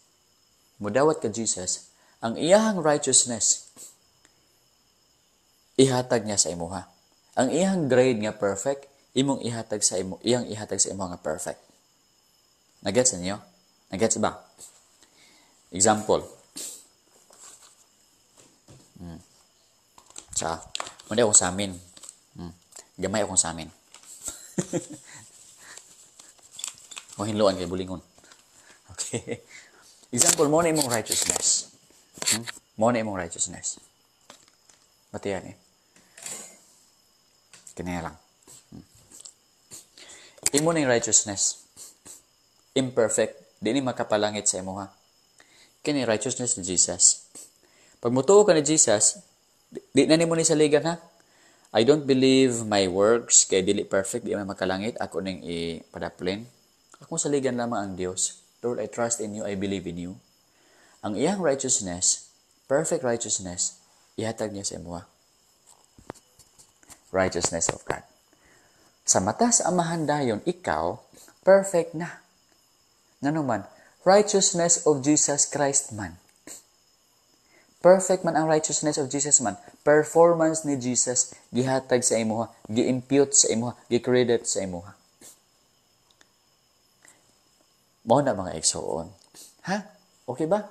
mudawat ka Jesus, ang iyahang righteousness ihatag niya sa imuha. Ang iyang grade nga perfect, iyang ihatag sa imo nga perfect. Nagets niyo? Nagets ba? Example. Muna akong sa amin. Gamay akong sa amin. O hinluan kay bulingon. Okay. Example, mo na imong righteousness. Mo na imong righteousness. Bati yan Kanya lang. Imo na yung righteousness. Imperfect. Di ni makapalangit sa imo ha. Kanya righteousness ni Jesus. Pag mutuo ka ni Jesus, di na nimo ni saligan ha. I don't believe my works kay dili perfect, di man makalangit, ako ning ipadaplin. Akong saligan lamang ang Dios. Lord, I trust in you, I believe in you. Ang iyang righteousness, perfect righteousness, ihatag niya sa imuha. Righteousness of God. Sa mata sa Amahan dayon, ikaw, perfect na. Ngano man, righteousness of Jesus Christ man. Perfect man ang righteousness of Jesus man. Performance ni Jesus, gihatag sa imuha, gi-impute sa imuha, gi-credit sa imuha. Mao na mga igsoon. Ha? Okay ba?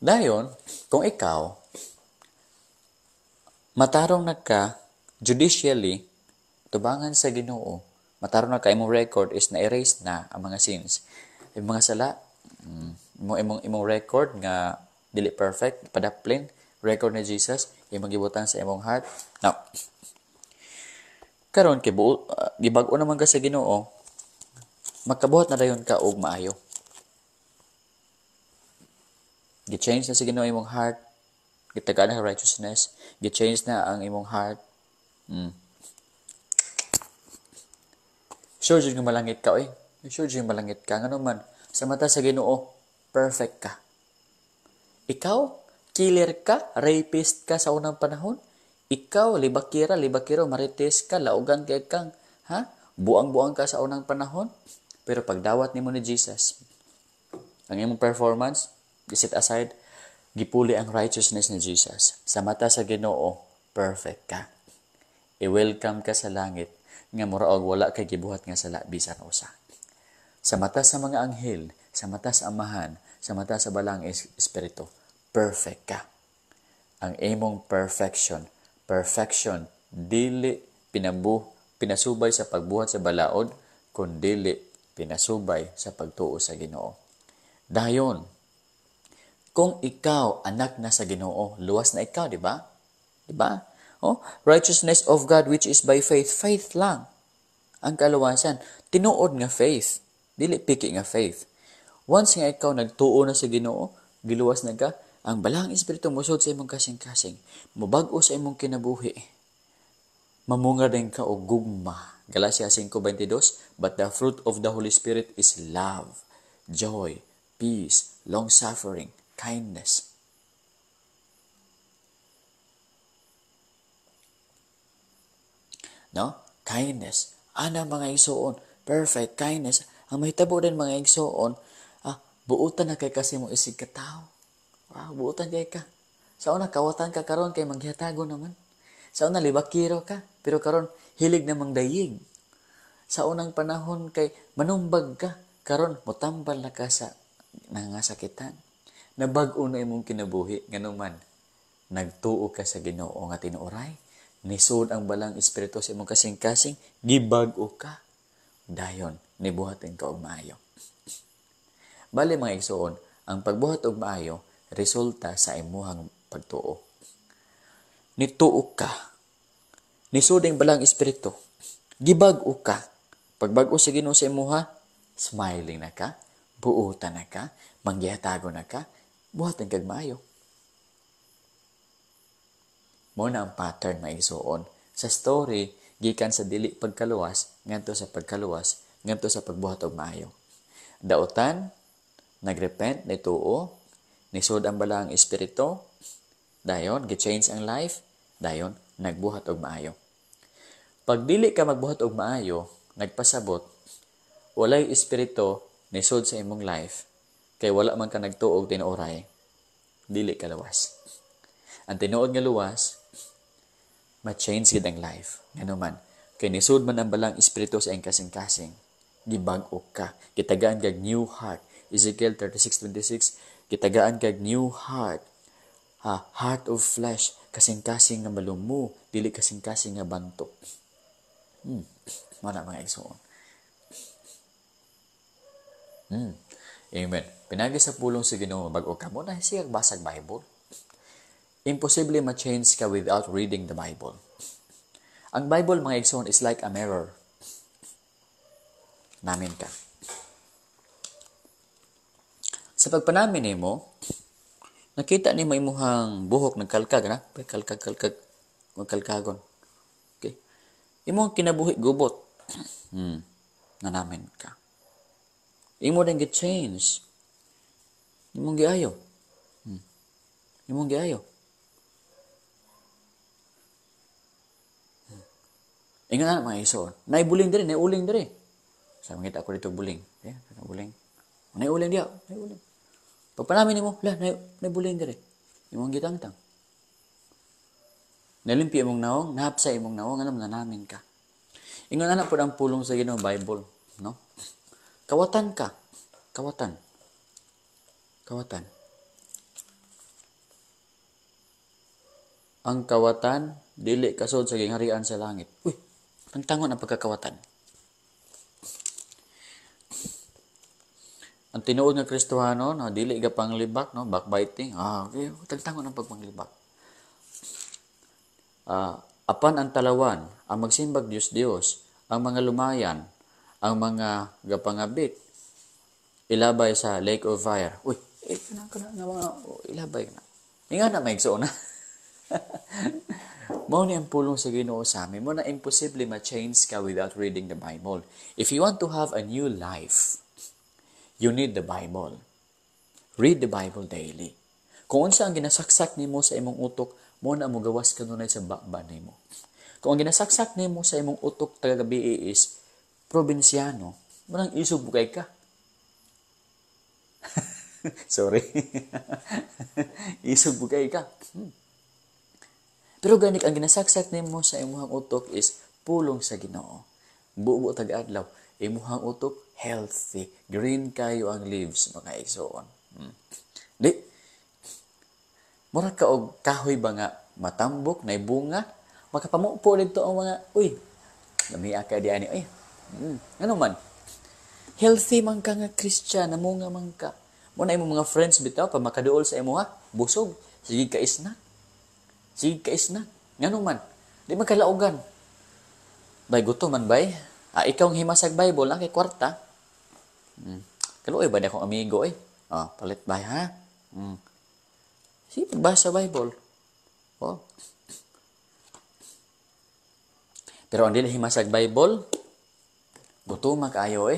Dayon, kung ikaw, matarong nagka, judicially, tubangan sa Ginoo, Mataron na ka imong record is na-erase na ang mga sins. Yung mga sala, imong record nga dili perfect, padaplin, record ni Jesus, imong gibutan sa imong heart. Now, karon kay gibag-o naman ka sa Ginoo, makabuhat na dayon ka og maayo. Gi-change na sa Ginoo imong heart, gitagaan na righteousness, gi-change na ang imong heart. Sure jud nga malangit ka, oy. Sure jud malangit ka ngano man sa mata sa Ginoo, perfect ka. Ikaw, killer ka, rapist ka sa unang panahon. Ikaw, libakiro, marites ka, laugan kay kang, buang-buang ka sa unang panahon. Pero pagdawat nimo ni Jesus, ang imong performance, set aside, gipuli ang righteousness ni Jesus. Sa mata sa Ginoo, perfect ka. I-welcome ka sa langit, nga muraog wala kay gibuhat nga sala bisan usa. Sa mata sa mga anghel, sa mata sa Amahan, sa mata sa balang espiritu, perfect ka. Ang imong perfection, dili pinasubay sa pagbuhat sa balaod, kundi pinasubay sa pagtuo sa Ginoo. Dayon, kung ikaw anak na sa Ginoo, luwas na ikaw, di ba? Di ba? Oh, righteousness of God which is by faith, faith lang. Ang kaluwasan, tinuod nga faith, dili piki nga faith. Once nga ikaw nagtuo na sa Ginoo, giluwas na ka, ang balang espiritu musod sa imong kasing-kasing, mubag-o sa imong kinabuhi. Mamunga din ka og gugma. Galacia 5:22, but the fruit of the Holy Spirit is love, joy, peace, long-suffering, kindness. No? Kindness. Ana mga igsoon, perfect kindness. Ang mahitabo din mga igsoon, buutan na kay kasi mo isig ka tao. Buutan kay ka. Sa una, kawatan ka karon kay manghihatago naman. Sa una, libakiro ka. Pero karon hilig na mangdayig. Sa unang panahon kay manumbag ka. Karon mutambal na ka sa nangasakitan. Nabag-o na imong kinabuhi. Ganun man, nagtuo ka sa Ginoo nga tinuoray. Nisod ang balang espiritu sa imong kasing-kasing. Gibag-o ka. Dayon, nibuhatin ka og maayo. Bali mga igsoon, ang pagbuhat og maayo, resulta sa imuhang pagtuo. Nituo ka. Nisud ang balang espiritu. Gibag-o ka. Pagbag-o sa Ginoo sa imuha, smiling na ka, buutan na ka, manggihatago na ka, buhatan kag maayo. Mo na ang pattern mga igsoon. Sa story, gikan sa dili pagkaluwas, ngadto sa pagkaluwas, ngadto sa pagbuhat og maayo. Dautan, nagrepent, nituo, nisod ang balang espiritu, dayon, gi-change ang life, dayon, nagbuhat og maayo. Pag dili ka magbuhat og maayo, nagpasabot, walay espiritu nisod sa imong life, kay wala man ka nagtuo og tinuoray, dili ka luwas. Ang tinuod nga luwas, ma-change gid ang life. Ngano man, kay nisod man ang balang espiritu sa iyang kasing-kasing, gibag-o ka, gitagaan kag new heart. Ezekiel 36:26, gitagaan kag new heart. Heart of flesh, kasing-kasing nga malumo, dili kasing-kasing nga banto. Mana mga igsoon. Amen. Pinagi sa pulong sa Ginoo bag-o ka mo na siya basag Bible. Imposible ma-change ka without reading the Bible. Ang Bible mga igsoon is like a mirror. Namin ka. Sa pagpanamin nimo, nakita nimo imuhang buhok nagkalkag na, kalkagon. Okay. Imong kinabuhi gubot. Nanamin ka. Imo din gi-change. Imong giayo. Imong giayo. Ingon na mga igsoon. Naibuling diri, naiuling diri. Sa mangita ako dito buling. Buling. Naiuling dia, naiuling. Pagpanamin nimo, naibuling diri. Imong gitangtang. Nalimpi imong naong, nahapsa imong naong, alam na namin ka. Ingon na po ang pulong sa Ginoo Bible, no? Kawatan ka. Kawatan. Ang kawatan, dili kasod sa gingharian sa langit. Uy, tangon ang pagkakawatan. tinuod nga Kristohano, no, dili ka panglibak, no, backbiting. Okay, tagtangon ang pagpanglibak. Apan ang talawan, ang magsimbag Diyos, ang mga lumayan, ang mga gapangabit, ilabay sa lake of fire. Uy, kanang nga mga, ilabay na. Nga na, maigso na. Mao ni ang pulong sa Ginoo sa amin. Mo na imposible ma-change ka without reading the Bible. If you want to have a new life, you need the Bible. Read the Bible daily. Kung unsa ang ginasaksak nimo sa imong utok, mo na mo gawas kanunay sa bakba nimo. Kung ang ginasaksak nimo sa imong utok tagagabi is probinsyano, mo nang isog bugay ka. Sorry. Isog bugay ka. Pero ganik ang ginasaksak nimo sa imong utok is pulong sa Ginoo. Buo tag-adlaw, imong utok healthy, green kayo ang leaves, mga igsoon. Di mura ka og kahoy ba nga matambok na bunga, makapamupo dito ang mga lamiya ka di ani ano man. Healthy man ka nga Christian, namunga man ka. Mo na imong mga friends bitaw pa makaduol sa imo busog, sige ka isna. Sige ka isna. Ngano man, di magkalaugan. Bay gusto man bay. Ikaw ang himasag Bible na kay kwarta. Kaluoy ba na akong amigo palit bay ha? Sige, pagbasa Bible. Pero ang dili himasag Bible, gutom kaayo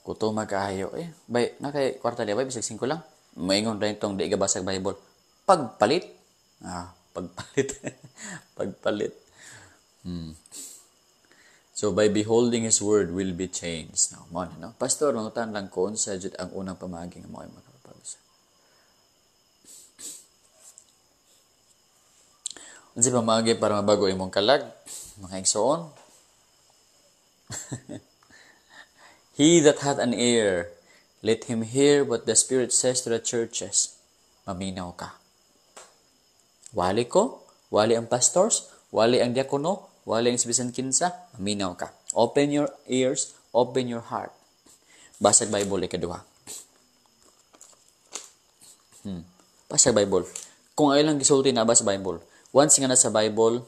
Gutom kaayo Bay, na kay kwarta di bay, bisag 5 lang. Maingon rin itong di ka basag Bible. Pagpalit. Pagpalit. Pagpalit. So, by beholding His Word will be changed. No? Pastor, mangutan lang ko sa jud ang unang pamagi nga mo ay makapagsa. Unsa pamagi para mabago imong kalag? Mga igsoon. He that hath an ear, let him hear what the Spirit says to the churches. Maminaw ka. Wali ko, wali ang pastors, wali ang diakono, wali ang Bisan Kinsa, maminaw ka. Open your ears, open your heart. Basag Bible ikaduha. Basag Bible. Kung ay lang gisulti na basa Bible, once nga na sa Bible,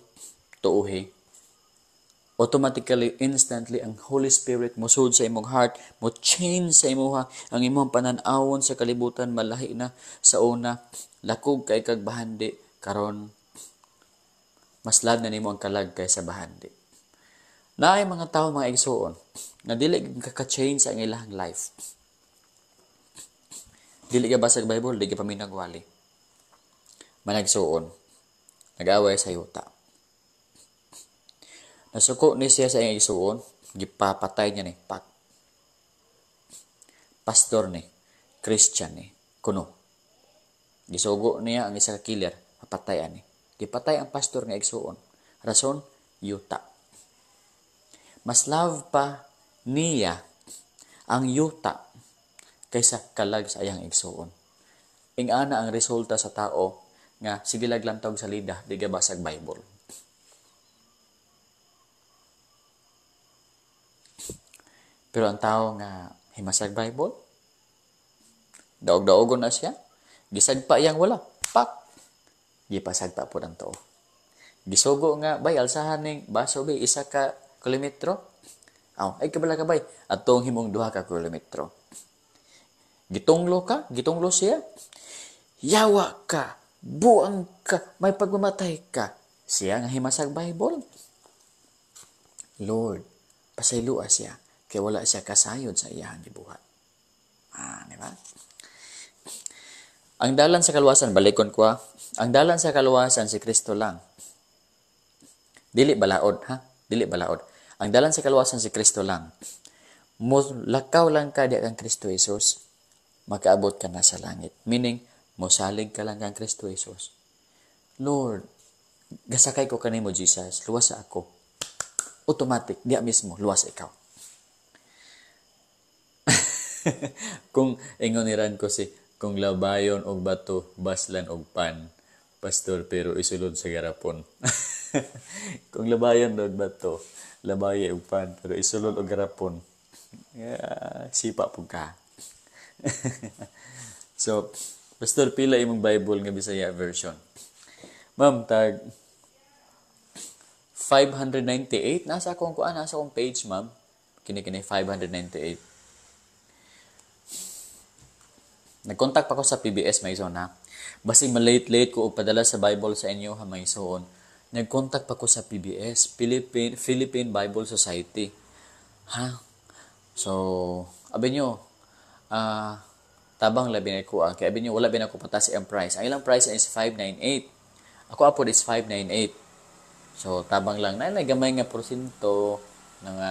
tuuhi, automatically, instantly, ang Holy Spirit musud sa imong heart, mo change sa imuha, ang imong panan-awon sa kalibutan, malahi na sa una, lakog kay kag bahandi, karon mas lad na nimo ang kalag kaysa bahandi. Naay mga tao mga igsoon na dili ka-change sa ilang life. Dili ka basag Bible, dili ka paminagwali. Managsuon, nag-away sa yuta. Nasuko ni siya sa iyang igsoon, gipapatay niya ni pastor ni, Christian ni, kuno. Gisugo niya ang isa ka killer, papatayan ni. Gipatay ang pastor nga igsoon. Rason, yuta. Mas love pa niya ang yuta kaysa kalag sa iyang igsoon. Ingana ang resulta sa tao nga sige laglantog sa lida, di ka basag Bible. Pero ang tao nga himasag Bible, daog-daogon na siya, gisagpa iyang wala, gipasagpa po ng tao. Gisugo nga, bay, alsahan ning baso, bay, 1 ka kilometro. Ay, kabala ka, bay, atong himong 2 ka kilometro. Gitunglo siya, yawa ka, buang ka, may pagmamatay ka. Siya nga himasag Bible. Lord, pasaylua siya, kaya wala siya kasayod sa iyang gibuhat. Di ba? Ang dalan sa kaluwasan, balikon ko ang dalan sa kaluwasan si Kristo lang. Dili balaod, Dili balaod. Ang dalan sa kaluwasan si Kristo lang. Lakaw lang ka di kang Kristo Jesus, makaabot ka na sa langit. Meaning, mosalig ka lang kang Kristo Jesus. Lord, gasakay ko kanimo Jesus, luwas ako. Automatic, diya mismo, luwas ikaw. Kung ingoniran ko kung labayon og bato, baslan og pan, pastor, pero isulod sa garapon. Kung labayon og bato, labaya og pan, pero isulod og garapon, Sipa po ka. So, Pastor, pila imong Bible nga Bisaya version? Ma'am, tag 598. Nasa akong page, ma'am. Kini 598. Nag-contact pa ko sa PBS, may na. Basi malate-late ko padala sa Bible sa inyo, ha, may soon. Nag-contact pa ko sa PBS, Philippine Bible Society. Ha? So, abi nyo, tabang labi na ko, kaya abi nyo, wala bin ako patasi ang price. Ang ilang price is 598. Ako apod is 598. So, tabang lang na gamay nga porsyento na nga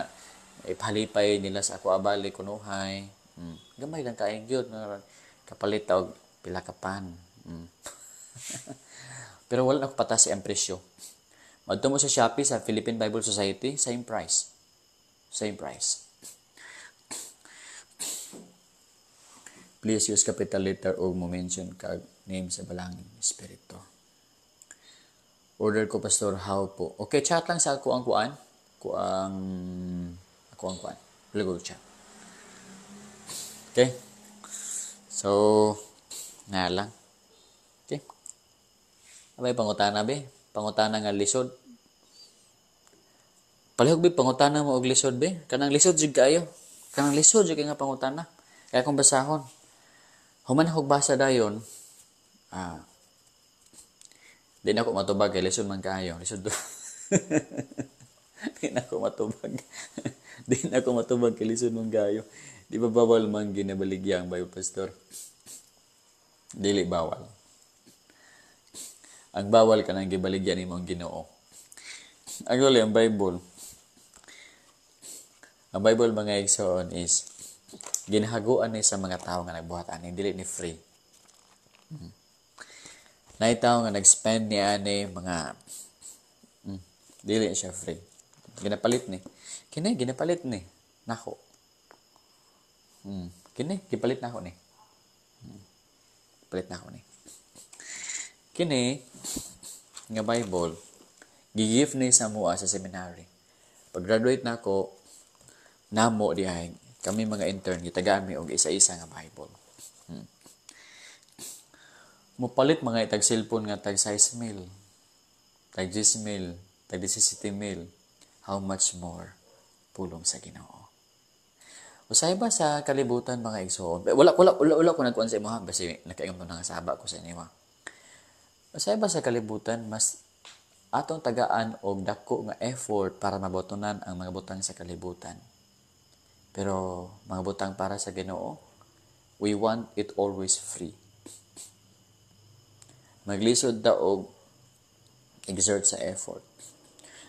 ipalipay nila sa ako abali kunuhay. Gamay lang kaayong yun. Kapalit og pila ka pan. Pero wala na ko patasi ang presyo. Madto mo sa Shopee sa Philippine Bible Society, same price. Same price. Please use capital letter o mo mention kag name sa balangin espiritu. Order ko, Pastor, how po? Okay, chat lang sa ako ang kuan. Ako ang kuan. Google chat. Okay? So, nga lang. Okay? Abay, pangutana, be. Pangutana nga lisod. Palihog, be, pangutana mo og lisod, be. Kanang lisod, jig kayo. Kanang lisod, jig nga pangutana. Kaya kung basahon. Human akong basa dayon, di na ako matubag kay lisod man kaayo. Lisod do. Di na ako matubag. Di na ako matubag kay lisod man kaayo. Di ba bawal man ginabaligyang bayo, Pastor? Dili bawal. Ang bawal ka nang gibaligyan nimo ang Ginoo. Actually, ang Bible mga igsoon is ginahaguan ni sa mga tao nga nagbuhat ani, dili ni free. Nay tao nga nag-spend ni ani mga dili siya free. Ginapalit ni. Kini ginapalit ni nako. Kini gipalit na ako ni. Palit na ako ni. Kini nga Bible gi-give ni sa mua sa seminary. Pag graduate na ako, namo diay kami mga intern gitagaan mi og isa-isa nga Bible. Mupalit mga itag cellphone nga tag 6,000, tag 10,000, tag 17,000. How much more pulong sa Ginoo? Usay ba sa kalibutan mga igsoon? Wala ko nagkuan sa imo ha, basi nakaingon mo nang saba ko sa inyo ha. Usay ba sa kalibutan mas atong tagaan og dako nga effort para mabotonan ang mga butang sa kalibutan. Pero mga butang para sa Ginoo, we want it always free. Maglisod ta og exert sa effort.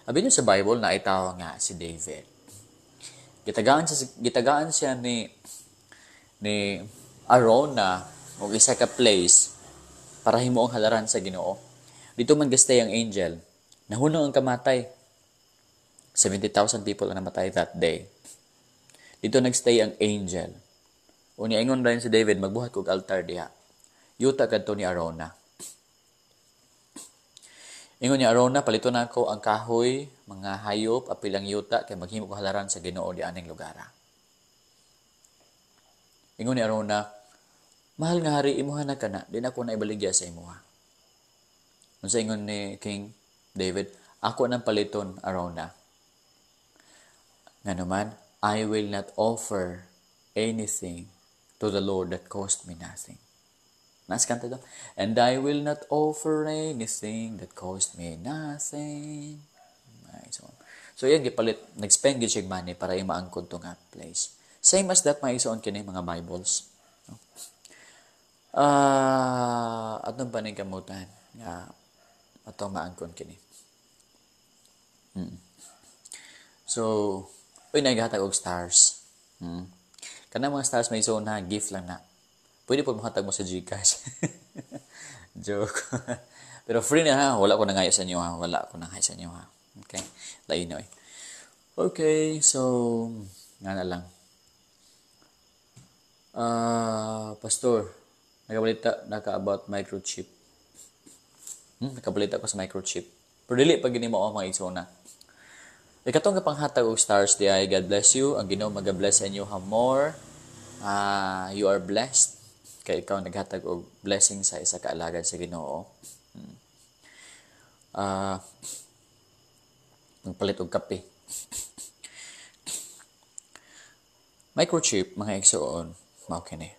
Abi niyo sa Bible na itaw nga si David. Gitagaan siya ni Arona og isa ka place para himuong halaran sa Ginoo. Dito man gastay ang angel. Nahunong ang kamatay. 70,000 people ang namatay that day. Dito nagstay ang angel. Uni ingon rin si David, magbuhat kog altar diha. Yuta kadto ni Arona. Ingon ni Arona, palito na ako ang kahoy, mga hayop, apilang yuta, kay maghimo ko halaran sa Ginoo di aning lugar. Ingon ni Arona, mahal nga hari, imuha na ka na, di na ako na ibaligya sa imuha. Unsa ingon ni King David, ako nang paliton, Arona. Nga naman, I will not offer anything to the Lord that cost me nothing. Naskanta to. And I will not offer anything that cost me nothing. So yan, gipalit, nag-spend gid siya money para imaangkod to nga place. Same as that, maisoon kini mga Bibles. Atong paningkamutan nga atong maangkon kini. So, naghatag og stars. Kanang mga stars may isoon na, gift lang na. Pwede po mahatag mo sa Gcash. Joke. Pero free na ha. Wala ko nangaya sa inyo ha. Wala ko nangaya sa inyo ha. Okay? Lainoy. Okay. So, nga na lang. Pastor, nakabalita about microchip. Nakabalita ko sa microchip. Pero dili pag gini mo mga isona. Ikatong kapanghatag og stars di ay God bless you. Ang Ginoo mag-bless sa inyo ha more. You are blessed. Kay ikaw naghatag og blessing sa isa ka alagad sa Ginoo. Magpalit og kape. Microchip, mga igsoon, mao kini.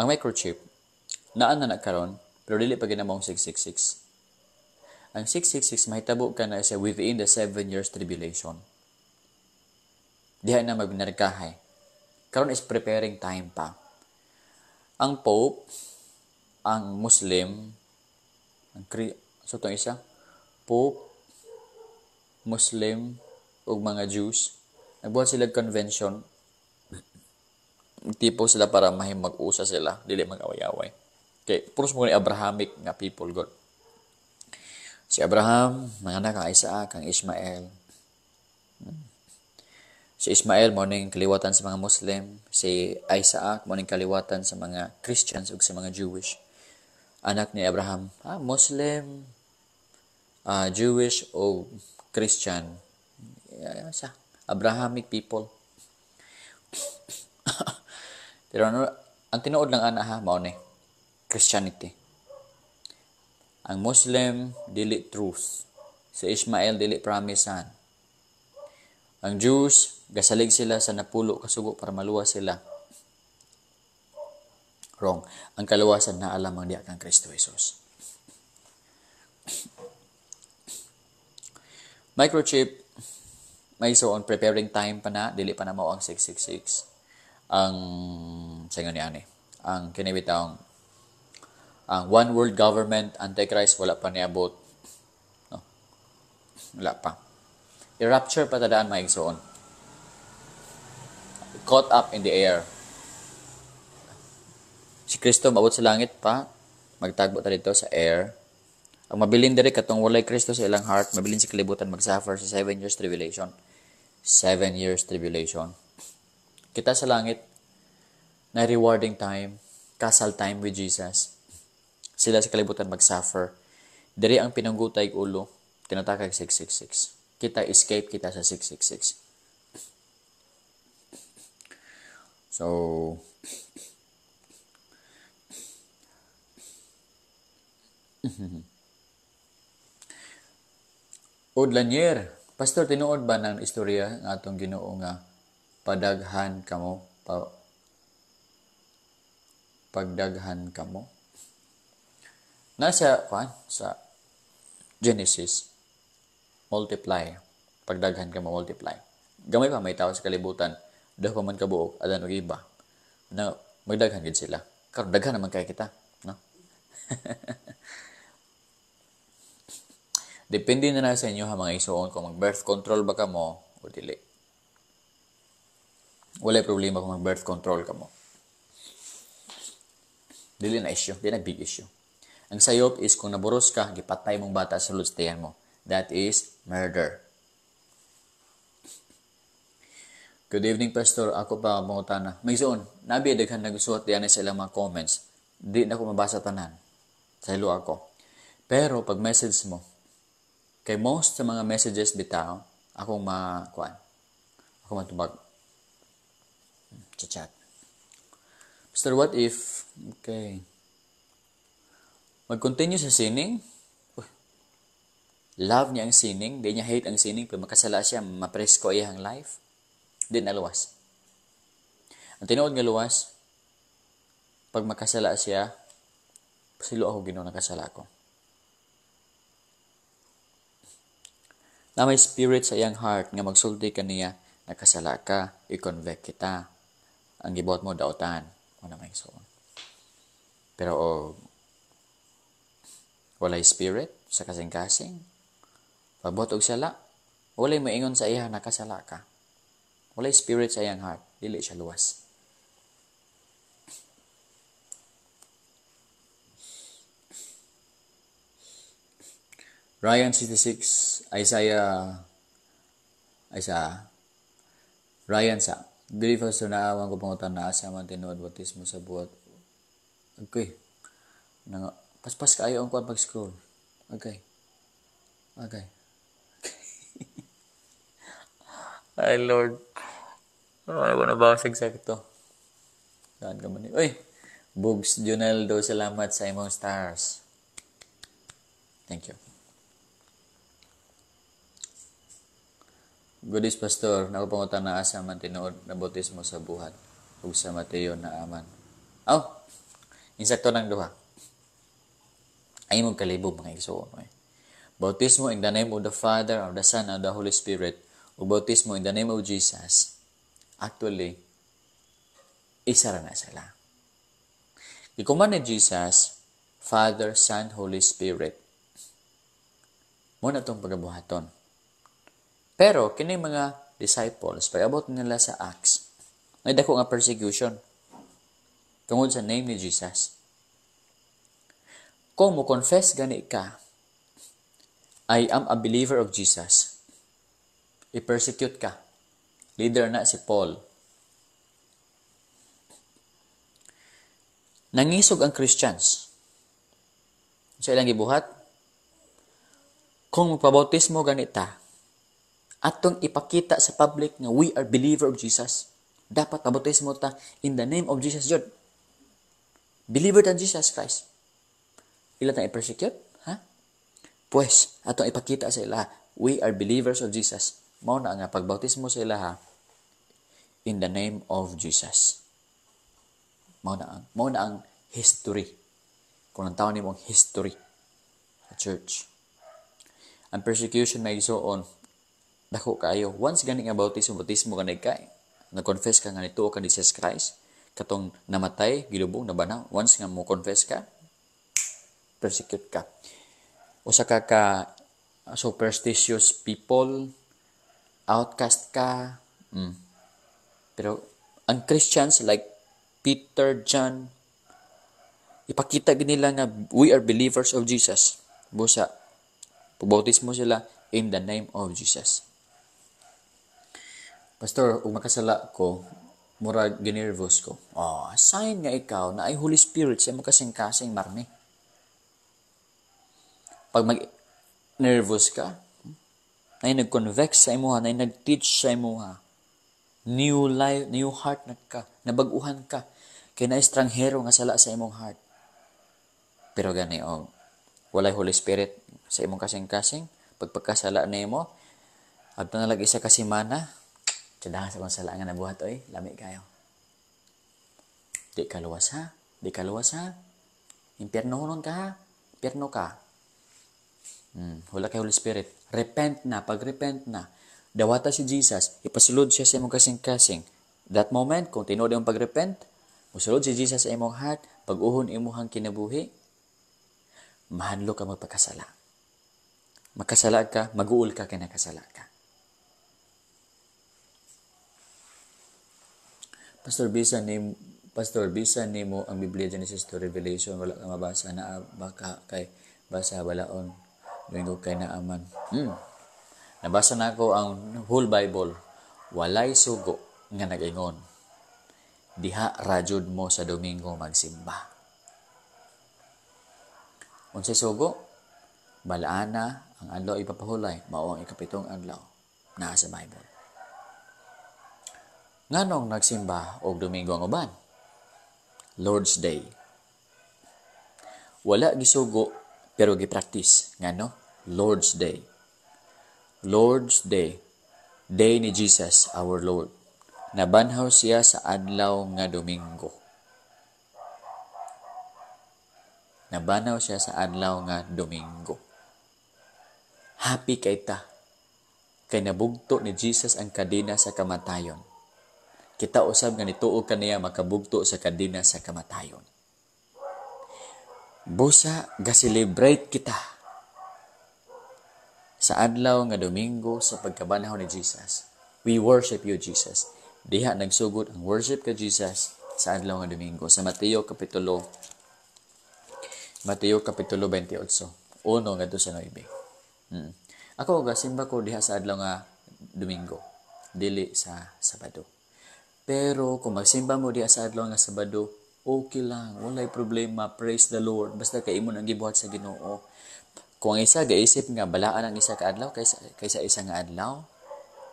Ang microchip, naan na karon pero dili pa ginamong 666. Ang 666 mahitabo ka na siya within the 7 years tribulation. Diha na magnarkahay. Karon is preparing time pa. Ang Pope, ang Muslim, so itong isa, Pope, Muslim, ug mga Jews, nagbuhat sila convention. Tipo sila para mag-usa sila, dili mag-away-away. Okay, puros mo ni Abrahamic nga people, God. Si Abraham, nanganak kang Isaac, kang Ishmael. Si Ishmael, mo ning kaliwatan sa mga Muslim. Si Isaac, mo ning kaliwatan sa mga Christians ug sa mga Jewish. Anak ni Abraham, Muslim, Jewish o Christian. Abrahamic people. Pero ang tinuod lang mao ni Christianity. Ang Muslim, dili truth. Si Ishmael, dili promisean. Ang Jews, gasalig sila sa napulo kasugo para maluwas sila. Wrong. Ang kaluwasan na alam ang diya kang Kristo Jesus. Microchip, may on preparing time pa na, dili pa na mao ang 666. Ang, sa nga ni ang kinibitang, ang one world government, Antichrist, wala pa niabot. No? Wala pa. I-rapture pa tadaan maigsoon. Caught up in the air. Si Kristo maabot sa langit pa, magtagbo ta dito sa air. Ang mabilin diri katong walay Kristo sa ilang heart, mabilin sa kalibutan mag-suffer sa 7 years tribulation. 7 years tribulation. Kita sa langit, na rewarding time, castle time with Jesus. Sila sa kalibutan mag-suffer. Diri ang pinanggutay ulo, tinatakag 666. Kita escape kita sa 666. So, Lanier, Pastor, tinuod ba ng istorya ng atong Ginoo nga padaghan kamo? Pagdaghan kamo? Nasa, sa Genesis, multiply. Pagdaghan kamo, multiply. Gamay pa, may tao sa kalibutan, daw pa man kabuok, adan og iba. Na, magdaghan gid sila. Karon daghan naman kay kita, no? Depende na sa inyo mga isuon kung mag-birth control ba kamo o dili. Wala problema kung mag-birth control kamo. Dili na issue, dili na big issue. Ang sayop is kung naburos ka, gipatay mong bata sa lutstihan mo. That is murder. Good evening, Pastor. Ako pa mangutana. May zone, nabi daghan nagsuot diyan sa ilang mga comments. Di na ko mabasa tanan. Sa hilo ako. Pero pag message mo, kay most sa mga messages bitaw, akong ako matubag. Chat. Pastor, what if, okay, mag-continue sa sinning? Love niya ang sinning, di niya hate ang sinning, pero makasala siya, mapresko iyang life, di na luwas. Ang tinuod nga luwas, pag makasala siya, pasilo ako Ginoo nakasala ko. Na may spirit sa iyang heart nga magsulti ka niya, nakasala ka, i-convict kita. Ang gibuhat mo, dautan. Wala may soon. Pero, walay spirit sa kasing-kasing. Pagbuhat og sala, walay maingon sa iya, nakasala ka. Walay spirit sa iyang heart, dili siya luwas. Ryan 66, Ryan sa, believe us na awang ko pangutan na asa man tinuod bautismo sa buhat. Okay. Paspas kayo ang kuwan pag-scroll. Okay. Ay, Lord. Ano ba nabasag sakto? Saan ka man? Uy! Bugs Juneldo, salamat sa imong stars. Thank you. Goodies Pastor, nakapangutang na asa man tinuod na bautismo sa buhat ug sa Mateo na aman. Insakto ng duha. Ay mong kalibog mga igsoon. Bautismo in the name of the Father, of the Son, and of the Holy Spirit, ug bautismo in the name of Jesus. Actually, isa ra na sila. Ikuman ni Jesus, Father, Son, Holy Spirit. Muna itong pagabuhaton. Pero, kini mga disciples, pag-abot nila sa Acts, may dako nga persecution tungod sa name ni Jesus. Kung mo confess gani ka, I am a believer of Jesus, i-persecute ka. Leader na si Paul. Nangisog ang Christians sa ilang gibuhat. Kung magpabautismo ganita, atong ipakita sa public nga we are believer of Jesus. Dapat pabautismo ta in the name of Jesus Lord. Believer ta Jesus Christ. Ila tang i-persecute? Ha? Pues, atong ipakita sa ila, we are believers of Jesus. Mao na nga pagbautismo sa ila ha, in the name of Jesus. Mao na ang history. Kung ang tawag nimong history sa church. Ang persecution may igsoon, dako kayo. Once gani nga bautismo gani ka, nag-confess ka nga nituo ka ni Jesus Christ, katong namatay, gilubong, nabanaw, once nga mo confess ka, persecute ka. Usa ka superstitious people, outcast ka. Pero ang Christians like Peter, John, ipakita nila nga we are believers of Jesus. Busa, pabautismo sila in the name of Jesus. Pastor, kung makasala ko, murag ginervous ko. Sign nga ikaw na ay Holy Spirit sa mo kasing-kasing marni. Pag mag-nervous ka, ay nag-convex sa imuha, ay nag-teach sa imuha, new life, new heart na ka, nabaguhan ka, kaya na estranghero nga sala sa imong heart. Pero gani, walay Holy Spirit sa imong kasing-kasing, pagpagkasala na imo, abto na lang isa kasimana, tiyadahan sa kong sala nga nabuhat, lami kayo. Di ka luwas ha, impyerno hunon ka ha, impyerno ka. Wala kay Holy Spirit. Repent na, pag-repent na, dawata si Jesus, ipasulod siya sa imong kasing-kasing. That moment, kung tinuod imong pag-repent, musulod si Jesus sa imong heart, pag-uhon imong kinabuhi, mahadlo ka magpakasala. Magkasala ka, mag-uul ka, kinakasala ka. Pastor, bisa ni mo ang Biblia Genesis to Revelation, wala ka mabasa na baka kay basa balaon. Domingo kay naaman. Nabasa na ako ang whole Bible. Walay sugo nga nag-ingon. Diha rajud mo sa Domingo magsimba. Unsay sugo? Balaana ang adlaw ipapahulay, mao ang ikapitong adlaw naa sa Bible. Nganong nagsimba og Domingo ang uban? Lord's Day. Wala gisugo pero gi-practice ngano? Lord's Day. Lord's Day. Day ni Jesus, our Lord. Nabanhaw siya sa adlaw nga Domingo. Nabanhaw siya sa adlaw nga Domingo. Happy kay ta. Kay nabugto ni Jesus ang kadina sa kamatayon. Kita usab nga nituo kaniya makabugto sa kadina sa kamatayon. Busa ga-celebrate kita sa adlaw nga Domingo sa pagkabanhaw ni Jesus. We worship you, Jesus. Diha nagsugod ang worship ka Jesus sa adlaw nga Domingo sa Mateo kapitulo 28, 1 ngadto sa 9. Ako gasimba ko diha sa adlaw nga Domingo, dili sa Sabado. Pero kung magsimba mo diha sa adlaw nga Sabado, okay lang, walay problema, praise the Lord, basta kay imo nang gibuhat sa Ginoo. Kung isa gaisip nga balaan ang isa ka adlaw kaysa isa nga adlaw,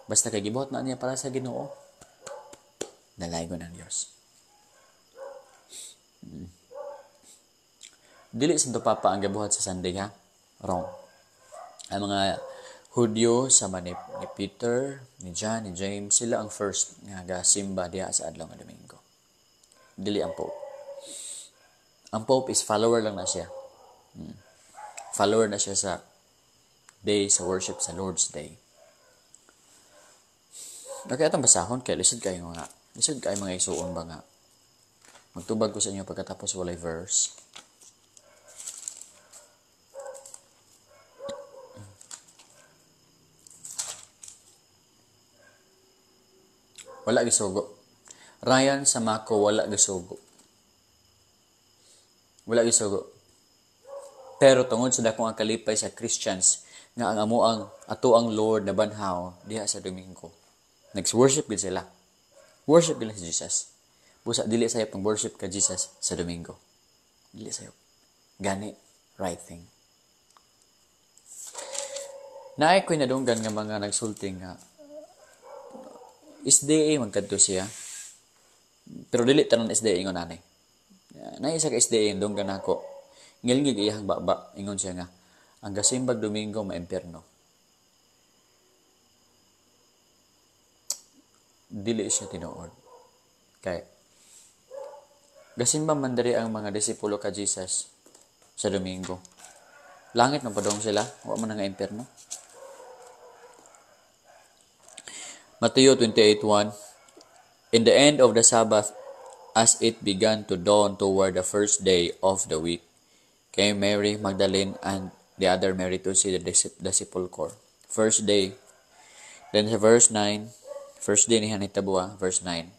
Basta kay gibuhat na niya para sa Ginoo, dalaygon ng Dios. Dili sa papa ang gabuhat sa Sunday, ha? Wrong. Ang mga Hudyo sama ni Peter, ni John, ni James, sila ang first nga gasimba diha sa adlaw nga Domingo. Dili ang Pope. Ang Pope is follower lang na siya. Follower na siya sa day, sa worship, sa Lord's Day. Okay, atong basahon kay lisod kayo mga isuon ba nga. Magtubag ko sa inyo pagkatapos walay verse. Wala gisugo. Ryan sa Mako wala gisugo. Wala gisugo. Pero tungod sa dakong ang kalipay sa Christians nga ang ato ang Lord na banhaw diha sa Domingo. Nag-worship gid sila. Worship nila si Jesus. Busa dili sayop ang worship ka Jesus sa Domingo. Dili sayop. Gani right thing. Naay ko'y nadunggan nga mga nagsulti nga SDA magkadto siya. Pero dili tanan SDA ingon ani. Naay isa ka SDA dunggan nako. Ngilngig iyang baba ingon siya nga ang gasimbag Domingo maimperno. Dili siya tinuod. Kay gasimba man diri ang mga disipulo ka Jesus sa Domingo. Langit man padong sila, wa man nga imperno. Matthew 28:1. In the end of the Sabbath, as it began to dawn toward the first day of the week, came Mary Magdalene and the other Mary to see the sepulchre. First day. Then sa verse 9, first day ni Hanitabuha, verse 9.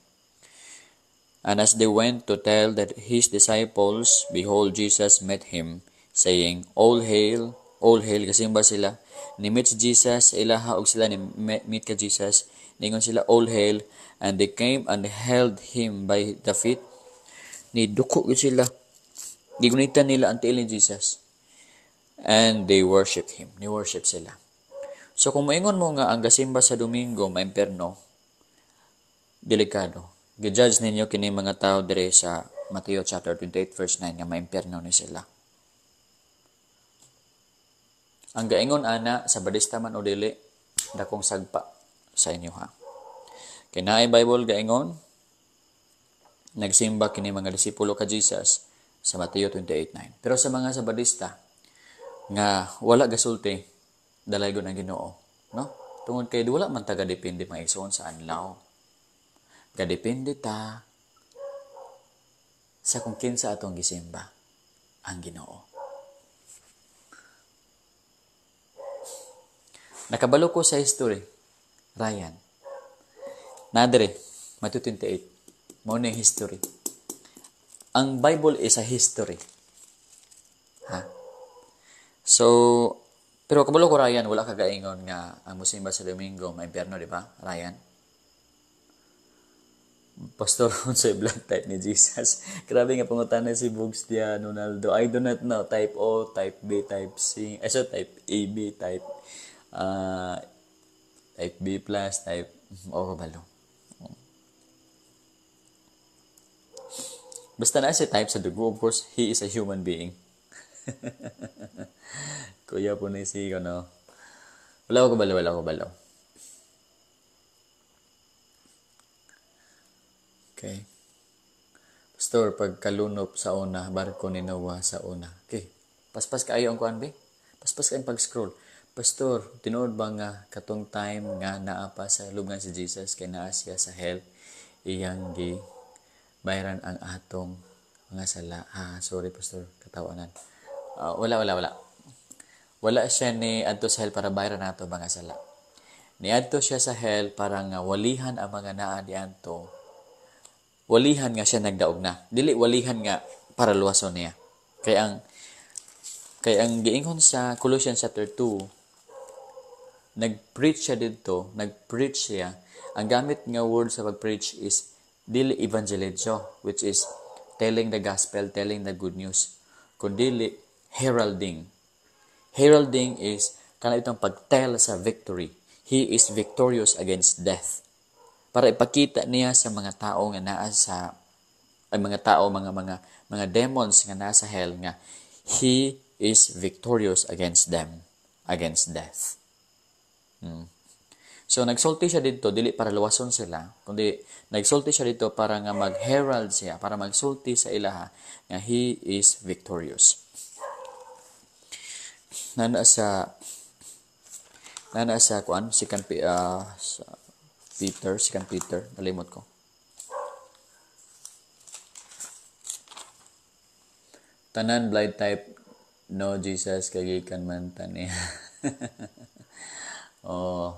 And as they went to tell that his disciples, behold, Jesus met him, saying, All hail, kasimba sila. Ni-meet si Jesus, ilaha og sila ni-meet ka Jesus. Ningon sila, all hail, and they came and held him by the feet. Niduko sila. Gigunitan nila ang tiil ni Jesus. And they worshiped him. Ni-worship sila. So kung maingon mo nga ang gasimba sa Domingo, maimperno, delikado. Gijudge ninyo kini mga tao dire sa Matthew chapter 28 verse 9 nga maimperno ni sila. Ang gaingon ana sa badista man o dili, dakong sagpa sa inyo ha. Kinaay Bible gaingon, nagsimba kini mga disipulo ka Jesus sa Matthew 28:9. Pero sa mga sabadista nga wala gasulti, dalaygon ang Ginoo, no? Tungod kay wala man taga depende mga igsoon sa anlaw. Gadepende ta sa kung kinsa atong gisimba ang Ginoo. Nakabalo ko sa history, Ryan. Nadire, Matthew 28. Mao na history. Ang Bible is a history. Ha? So, pero kabalo ko, Ryan, wala ka gaingon nga ang musimba sa Domingo, maimperno, di ba, Ryan? Pastor sa blood type ni Jesus. Grabe nga pangutan si Bugs dia Ronaldo. I do not know. Type O, type B, type C. So type AB, type type B+, type O balo. Basta na si type sa dugo. Of course, he is a human being. Kuya po na si ano. Wala ko balo. Okay. Pastor, pagkalunop sa una, barko ni Noah sa una. Okay. Paspas kaayo ang kuan be? Paspas kayong pag-scroll. Pastor, tinuod ba nga katong time nga naa pa sa lugan si Jesus kay naa siya sa hell, iyang gi bayran ang atong mga sala. Sorry Pastor, katawanan. Wala. Wala siya ni adto sa hell para bayran nato mga sala. Niadto siya sa hell para nga walihan ang mga naa diadto. Walihan nga siya nagdaog na. Dili walihan nga para luwason niya. Kaya ang giingon sa Colossians chapter 2, nag-preach siya. Ang gamit nga word sa pag-preach is dili evangelizo, which is telling the gospel, telling the good news. Kundi heralding. Heralding is kana itong pag-tell sa victory. He is victorious against death. Para ipakita niya sa mga tao nga naa sa ay mga tao, mga demons nga nasa hell nga he is victorious against them, against death. So nagsulti siya dito dili para luwason sila, kundi nagsulti siya dito para nga mag-herald siya, para magsulti sa ilaha nga he is victorious. Nana sa kuan sa second Peter, nalimot ko. Tanan blind type no Jesus kagikan man tani. Oh,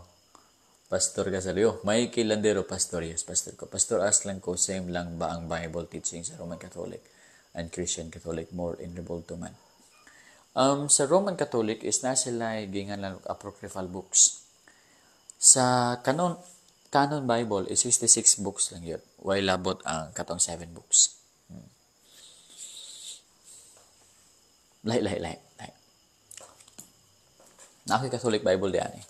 pastor ka sa liyo. May kilandero pastor, yes, pastor ko. Pastor Aslan ko, same lang ba ang Bible teaching sa Roman Catholic and Christian Catholic more involved to man? Sa Roman Catholic is na sila gingan lang apocryphal books. Sa canon Bible is 66 books lang yun. While labot ang katong 7 books. Lahi. Na ako Catholic Bible diyan eh.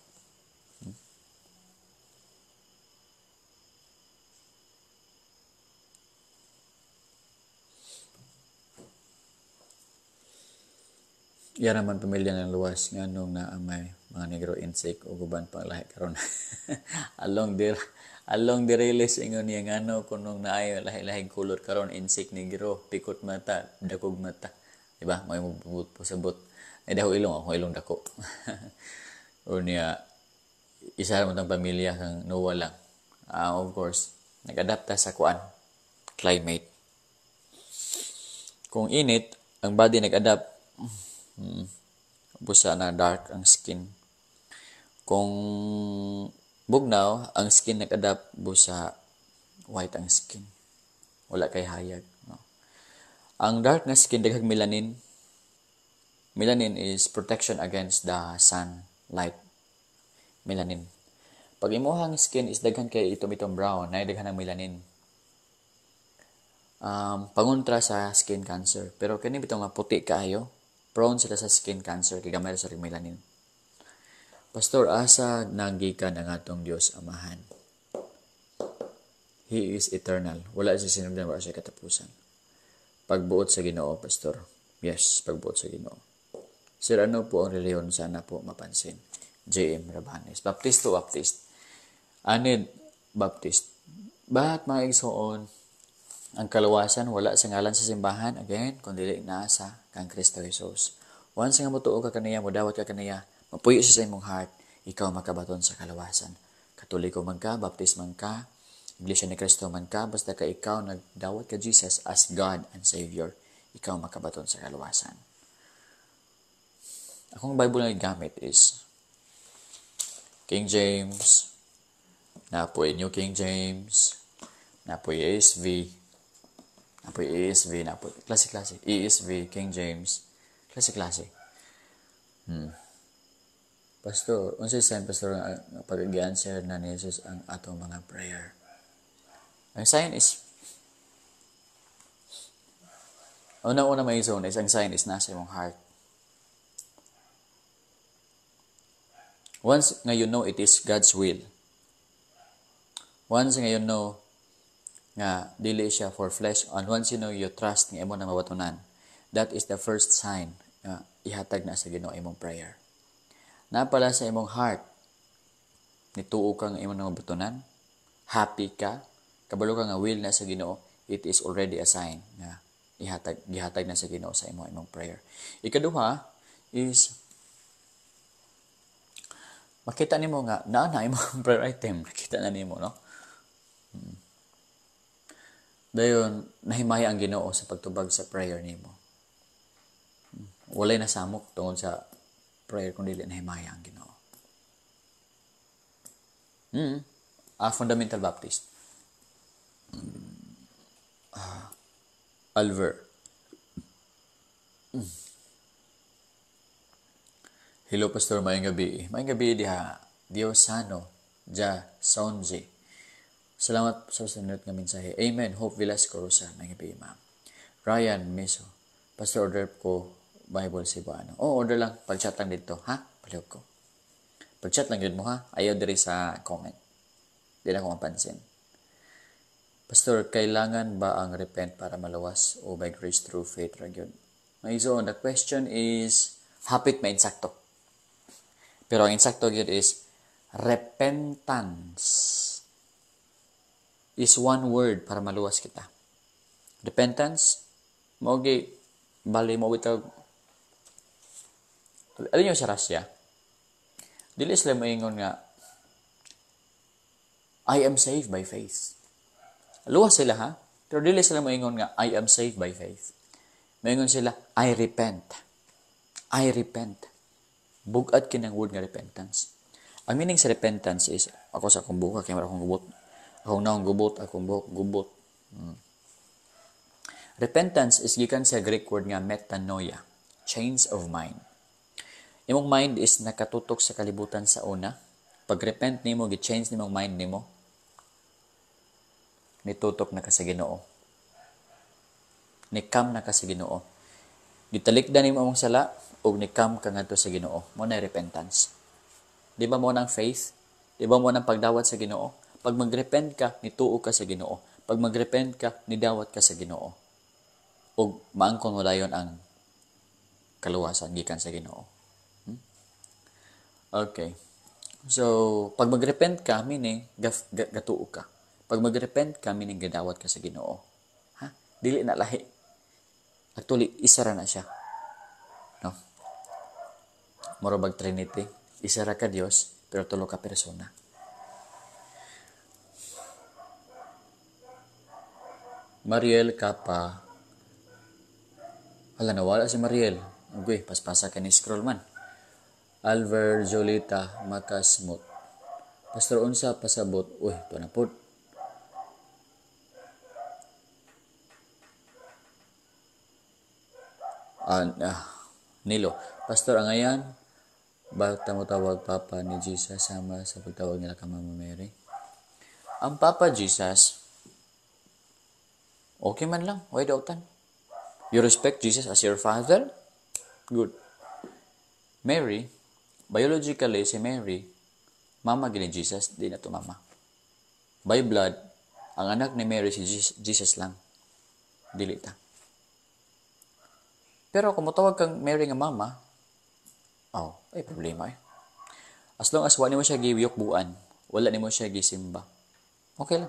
Yan naman pamilya ng luwas nga nung naamay mga negro insect o guban pang lahi karon. along the release ingon niya ngano kunong naayo lahi-lahing kulot karon insect negro, pikot mata, dakog mata. Diba? May mabut po sabot. Ay daw ilong ako ilong dako. O niya isa naman tang pamilya kang Noah lang. Of course, nag-adapta sa kuan climate. Kung init, ang body nag-adapt. Busa na dark ang skin. Kung bugnaw, ang skin nag-adapt busa white ang skin. Wala kay hayag. No? Ang dark na skin, daghang melanin. Melanin is protection against the sunlight. Melanin. Pag imuhang skin is daghan kay itom brown, na daghan ng melanin. Pangontra sa skin cancer. Pero kani bitong maputi kaayo, prone sila sa skin cancer kay gamay sa melanin. Pastor, asa nanggikan ang atong Dios Amahan? He is eternal. Wala siya sinubdan, wala siya katapusan. Pagbuot sa Ginoo, Pastor. Yes, pagbuot sa Ginoo. Sir, ano po ang reliyon? Sana po mapansin. J.M. Rabanes. Baptist. Anid Baptist. Bakit mga igsoon, ang kalawasan wala sa ngalan sa simbahan, again, kundi na sa kang Kristo Jesus. Once nga mutuo ka kaniya, mudawat ka kaniya, mapuyo siya sa imong heart, ikaw makabaton sa kalawasan. Katoliko man ka, baptist man ka, Iglesia ni Kristo man ka, basta ka ikaw nagdawat ka Jesus as God and Savior, ikaw makabaton sa kalawasan. Akong Bible na gamit is King James, napoy New King James, napoy ESV, napoy classic, ESV, King James, classic. Pastor, unsay sign pastor nga pag-answer na ni Jesus ang atong mga prayer? Ang sign is una may zone is ang sign is nasa imong heart. Once nga you know it is God's will. Once nga you know nga dili siya for flesh, and once you know you trust nga imo na mabatunan, that is the first sign nga ihatag na sa Ginoo imong prayer. Napala sa imong heart, nituo ka nga imo na mabatunan, happy ka, kabalo ka nga will na sa Ginoo, it is already a sign nga gihatag na sa Ginoo sa imong prayer. Ikaduha is makita nimo nga naa imong prayer item, nakita na nimo, no? Dayon, nahimaya ang Ginoo sa pagtubag sa prayer nimo. Walay nasamok tungod sa prayer kung dili nahimaya ang Ginoo. Fundamental Baptist. Alver. Hello, Pastor. Mayang gabi. Mayang gabi diha. Dios sano. Ja Sonji. Salamat sa sunod nga mensahe. Amen. Hope Velasco Rosa. Mayang gabi, ma'am. Ryan Miso. Pastor, order ko Bible Cebuano. Order lang. Pag-chat lang dito. Ha? Palihog ko. Pag-chat lang yun mo ha. Ayaw diri sa comment. Di na ko mapansin. Pastor, kailangan ba ang repent para malawas o by grace through faith ra gyud? May zone, the question is hapit may insakto. Pero ang insakto gyud is repentance is one word para maluwas kita. Repentance mao gi bali mo bitaw. Alam niyo sa Russia, dili sila moingon nga I am saved by faith. Luwas sila ha, pero dili sila moingon nga I am saved by faith. Moingon sila I repent. I repent. Bugat kinang word nga repentance. Ang meaning sa repentance is ako sa akong buka kay mara akong gubot. Akong naong gubot, akong buhok gubot. Repentance is gikan sa Greek word nga metanoia, change of mind. Imong mind is nakatutok sa kalibutan sa una. Pag repent nimo, gi-change nimong mind nimo, nitutok na ka sa Ginoo. Nikam na ka sa Ginoo. Gitalikdan nimo among sala ug nikam ka ngadto sa Ginoo. Mo na repentance. Di ba mo nang faith? Di ba mo nang pagdawat sa Ginoo? Pag magrepent ka, nituo ka sa Ginoo. Pag magrepent ka, nidawat ka sa Ginoo. Ug maangkon mo dayon ang kaluwasan gikan sa Ginoo. Okay. So, pag magrepent ka, meaning gatuo ka. Pag magrepent ka, meaning gadawat ka sa Ginoo. Ha? Dili na lahi. Actually, isa ra na siya. No? Morobag Trinity. Isa ra ka Dios, pero tulo ka persona. Mariel Kapa. Hala, nawala si Mariel. Uy, paspasa ka ni scroll man. Alver Jolita Makasmut. Pastor unsa pasabot. Uy, ito na po. Nilo. Pastor, ang ayan, bakit mo tawag Papa ni Jesus sama sa pagtawag nila ka Mama Mary? Ang Papa Jesus, okay man lang. Why doubtan? You respect Jesus as your father? Good. Mary, biologically, si Mary, mama gini Jesus, di na to mama. By blood, ang anak ni Mary si Jesus lang. Dili ta. Pero kung matawag kang Mary nga mama, ay problema eh. As long as wala mo siya giyukbuan, wala ni mo siya gisimba, okay lang.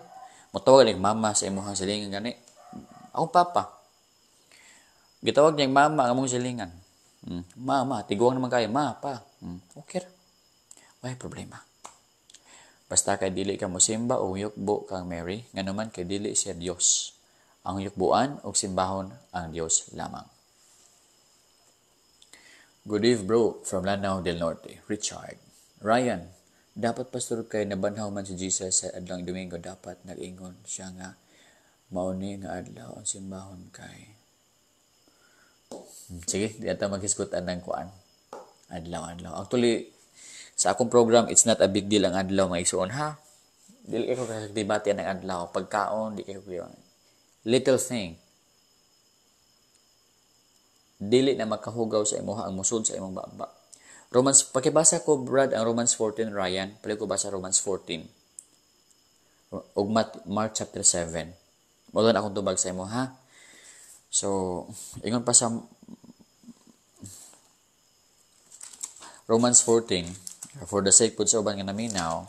Matawag ni mama sa imuhang silingan gani. Akong papa, gitawag niyang mama ang among silingan. Mama, tiguang naman kayo. Ma, pa. Okay ra. May problema. Basta kay dili ka mo simba o yukbo kang Mary, nga naman kay dili siya Dios. Ang yukbuan o simbahon ang Dios lamang. Good eve bro, from Lanao del Norte. Richard. Ryan, dapat pastor kay nabanhaw man si Jesus sa adlang Domingo, dapat nag-ingon siya nga mauni nga adlaw ang simbahon kay. Sige, di ata maghisgutan ng kuan. Adlaw. Actually, sa akong program, it's not a big deal ang adlaw, mga isuon, ha? Dili ko kakadibati ng adlaw. Pagkaon, di ko little thing. Dili na makahugaw sa imuha ang musod sa imong baba. Pakibasa ko, Brad, ang Romans 14, Ryan. Pali ko basa Romans 14. Ug Mark chapter 7. Mula na akong tubag sa imo, ha? So, ingon pa sa Romans 14, for the sake po sa uban nga naminaw,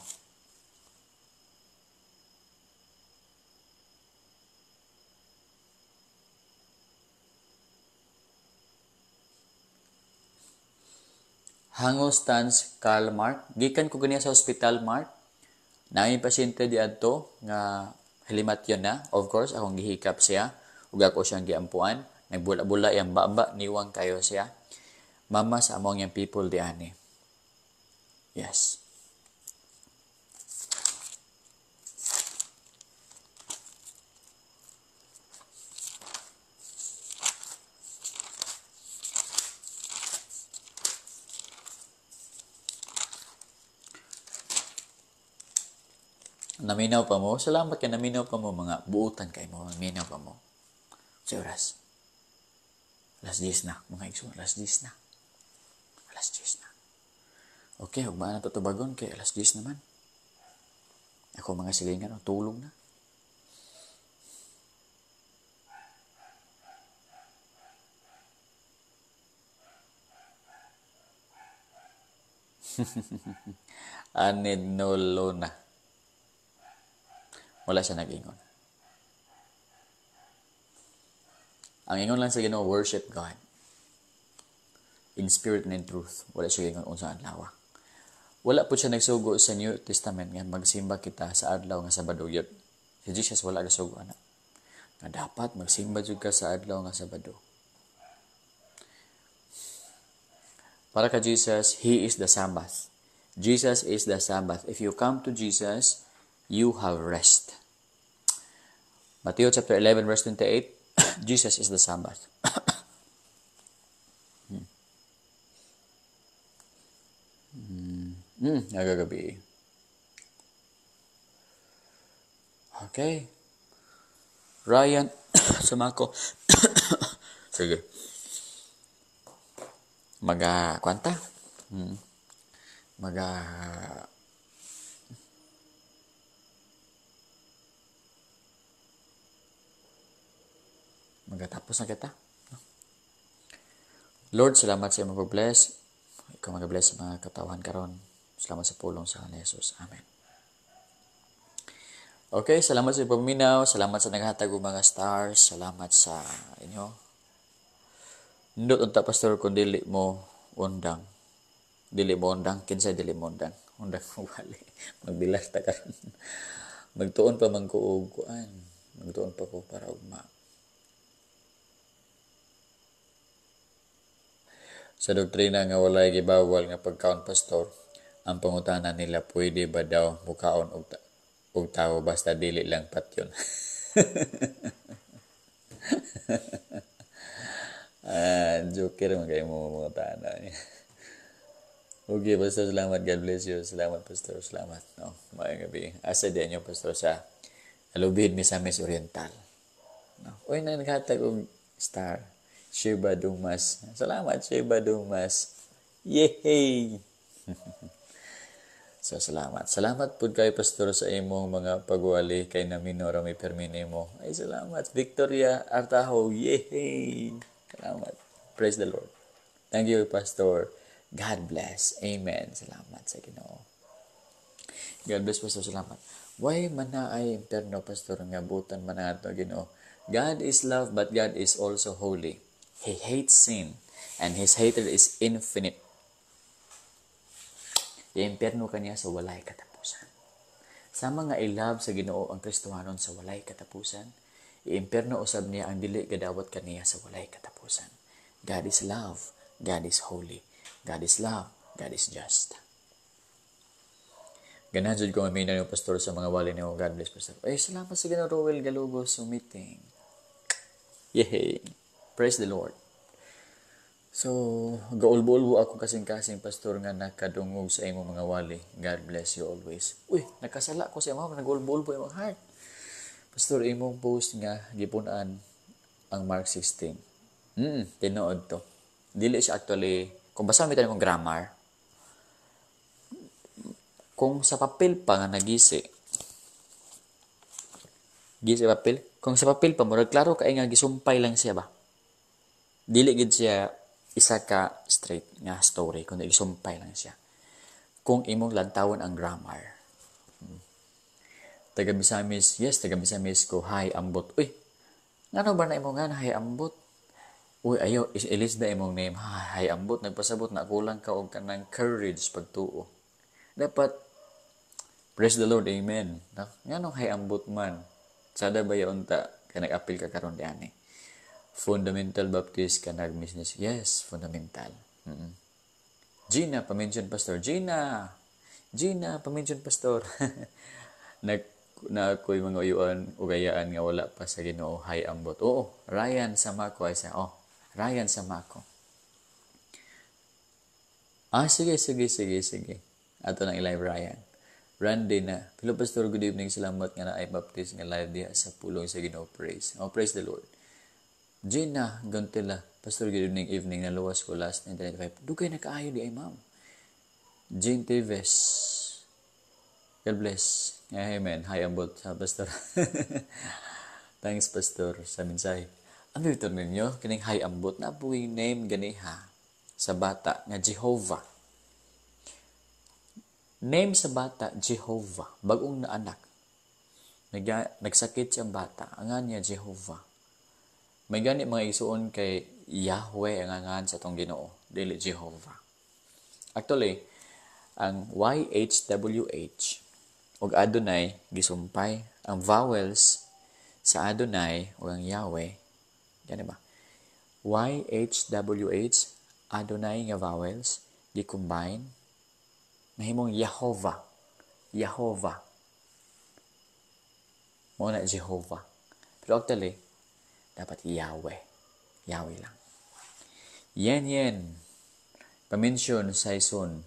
Hango stands Karl Mark. Gikan ko ganiya sa hospital, Mark. Namin pasyente di adto nga hilimat yun na. Of course, akong gihikap siya. Ug ako siyang giampuan. Nagbula-bula yung baba, niwang kayo siya. Mama sa among yung people di ani. Yes. Naminaw pa mo. Salamat ka, naminaw pa mo. Mga buutan kayo mo. Naminaw pa mo. Sa oras. Alas 10 na. Mga igsoon, alas 10 na. Alas 10 na. Okay, hugmaan na to tubagon kay alas 10 naman. Ako mga silingan, tulog na. Aninolona. Wala siya nag-ingon. Ang ingon lang sa Ginoo, worship God. In spirit and in truth. Wala siya ingon unsang adlaw. Wala po siya nagsugo sa New Testament nga magsimba kita sa adlaw nga Sabado yun. Si Jesus wala nagsugo ana. Nga dapat magsimba jud ka sa adlaw nga Sabado. Para ka Jesus, He is the Sabbath. Jesus is the Sabbath. If you come to Jesus, you have rest. Matthew chapter 11 verse 28, Jesus is the Sabbath. Nagagabi. Okay. Ryan, sumako. Sige. Kwanta? Magatapos na kita. Lord, salamat sa iyong mag-bless. Ikaw mag-bless sa mga katawan karon. Salamat sa pulong sa Jesus. Amen. Okay, salamat sa paminaw. Salamat sa naghatag og mga stars. Salamat sa inyo. Nindot unta pastor kung dili mo undang. Dili mo undang. Kinsay dili mo undang. Undang mo wali. Magbilas ta karon. Magtuon pa man ko og kuan. Magtuon pa ko para ugma. Sa doktrina nga walay gibawal nga pagkaon pastor, ang pangutana nila pwede ba daw mukaon og tao basta dili lang patyon. Joker man kayo mo mangutana. Okay, pastor, salamat. God bless you. Salamat, pastor. Salamat. No, maayong gabi. Asa din yung pastor sa Alubid, Misamis Oriental. No. Uy, naghatag og star. Sheba Dumas. Salamat, Sheba Dumas. Yay! So, salamat. Salamat po kay Pastor sa imong mga pagwali kay na minora may permine mo. Ay, salamat. Victoria Artaho. Yay! Salamat. Praise the Lord. Thank you, Pastor. God bless. Amen. Salamat sa Ginoo. God bless, Pastor. Salamat. Why man na ay interno, Pastor, nga butan man na ito, Ginoo? God is love, but God is also holy. He hates sin, and His hatred is infinite. I-imperno kaniya sa walay katapusan. Sama nga i-love sa Ginoo ang Kristohanon sa walay katapusan, i-imperno usab niya ang dili gadawat kaniya sa walay katapusan. God is love, God is holy, God is love, God is just. Ganahan jud ko mamina yung pastor sa mga wali niyo. God bless, Pastor. Ay, salamat sa Ginoo Roel Galugos sa meeting. Yay! Praise the Lord. So, gaulbo-ulbo ako kasing-kasing pastor nga nakadungog sa imong mga wali. God bless you always. Uy, nakasala ko sa imong nag-ulbo-ulbo imong heart. Pastor, imong post nga gipunan ang Mark 16. Tinuod to. Dili siya actually, kung basa mi tayo ng grammar, kung sa papel pa nga nagisi papel, kung sa papel pa mo, klaro ka nga gisumpay lang siya ba? Dili gid siya isa ka straight nga story, kundi gisumpay lang siya. Kung imong lantawon ang grammar. Taga Misamis, yes, taga Misamis ko, hi ambot. Uy, ngano ba na imong nga hi ambot? Uy, ayo, ilis na imong name, hi ambot. Nagpasabot na kulang ka og kanang courage pagtuo. Dapat, praise the Lord, amen. Ngano hi ambot man? Sada ba yun ta, ka nag-appeal ka karon di ani? Fundamental Baptist ka nag-business. Yes, fundamental. Gina, pamention pastor. Gina, pamention pastor. na ako'y mga ugayaan nga wala pa sa Ginoo. Hi, ambot. Oo, Ryan Samako. Ay siya, Ryan Samako. Sige. Ato nang i-live, Ryan. Randy na. Hello, Pastor. Good evening. Salamat nga na ay baptist nga live diya sa pulong sa Ginoo. Praise. Praise the Lord. Gina Gontela, Pastor, good evening, na luwas ko last 1995. Dugay na kaayo di ay ma'am. Jean Tives. God bless. Amen. Hi, ambot sa pastor. Thanks, pastor, sa mensahe. Ano ito ninyo? Kining hi, ambot na buwing name ganiha sa bata nga Jehovah. Name sa bata, Jehovah. Bagong na anak. Nagsakit siyang bata. Angan niya, Jehovah. May gani mga isuon kay Yahweh ang angan sa tong Ginoo. Dili Jehovah. Actually, ang YHWH o Adonai gisumpay. Ang vowels sa Adonai o ang Yahweh. Gani ba? YHWH, Adonai nga vowels, gi-combine. Mahimong Yehovah. Yehovah. Mo na Jehovah. Pero actually, dapat Yahweh. Yahweh lang. Yen. Pamention sa ison.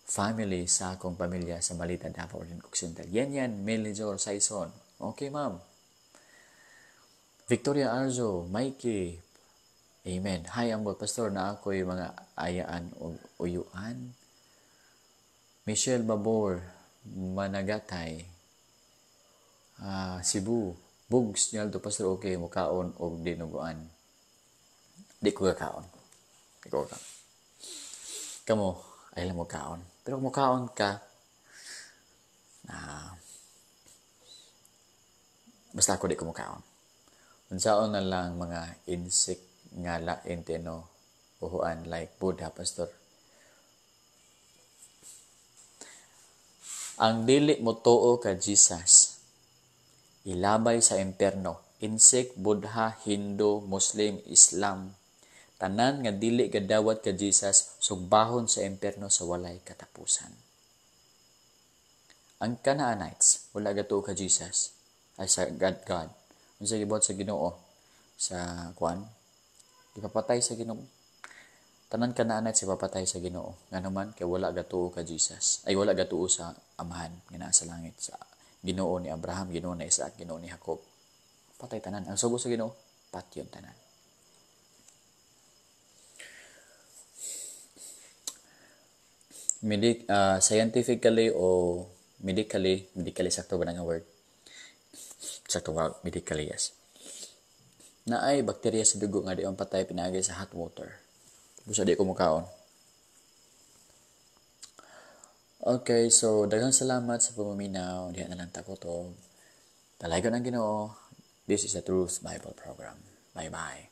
Family sa akong pamilya sa Malita, Davao Occidental. Yen. Melizor sa ison. Okay, ma'am. Victoria Arzo. Mikey. Amen. Hi, ambot pastor na ako'y mga ayaan o uyuan. Michelle Babor. Managatay. Cebu. Bugs niya to pastor okay mukaon o dinuguan. Di ko kakaon. Kamo, ay lang mo kaon. Pero kung mukaon ka, basta ako di ko mukaon. Unsaon na lang mga insect nga lain tino uhuan like Buddha, pastor. Ang dili mo tuo ka Jesus, ilabay sa impyerno. Insect, Buddha, Hindu, Muslim, Islam, tanan nga dili gadawat ka Jesus, sugbahon sa impyerno sa walay katapusan. Ang Canaanites, wala gatuo ka Jesus, ay sa God. Unsa gibot sa Ginoo sa kuan? Ipapatay sa Ginoo. Tanan Canaanites ipapatay sa Ginoo. Nganuman kay wala gatuo ka Jesus. Ay wala gatuo sa Amahan nga naa sa langit, sa Ginoo ni Abraham, Ginoo ni Isaac, Ginoo ni Jacob. Patay tanan. Ang sugo sa Ginoo, patyon tanan. Scientifically o medically sakto ba nga word? Sakto ba? Medically, yes. Na ay bakterya sa dugo nga di man patay pinagay sa hot water. Busa di ko mukaon. Okay, so daghang salamat sa pamaminaw. Diha na lang tako to. Talaga ng Ginoo. This is the Truth Bible Program. Bye-bye.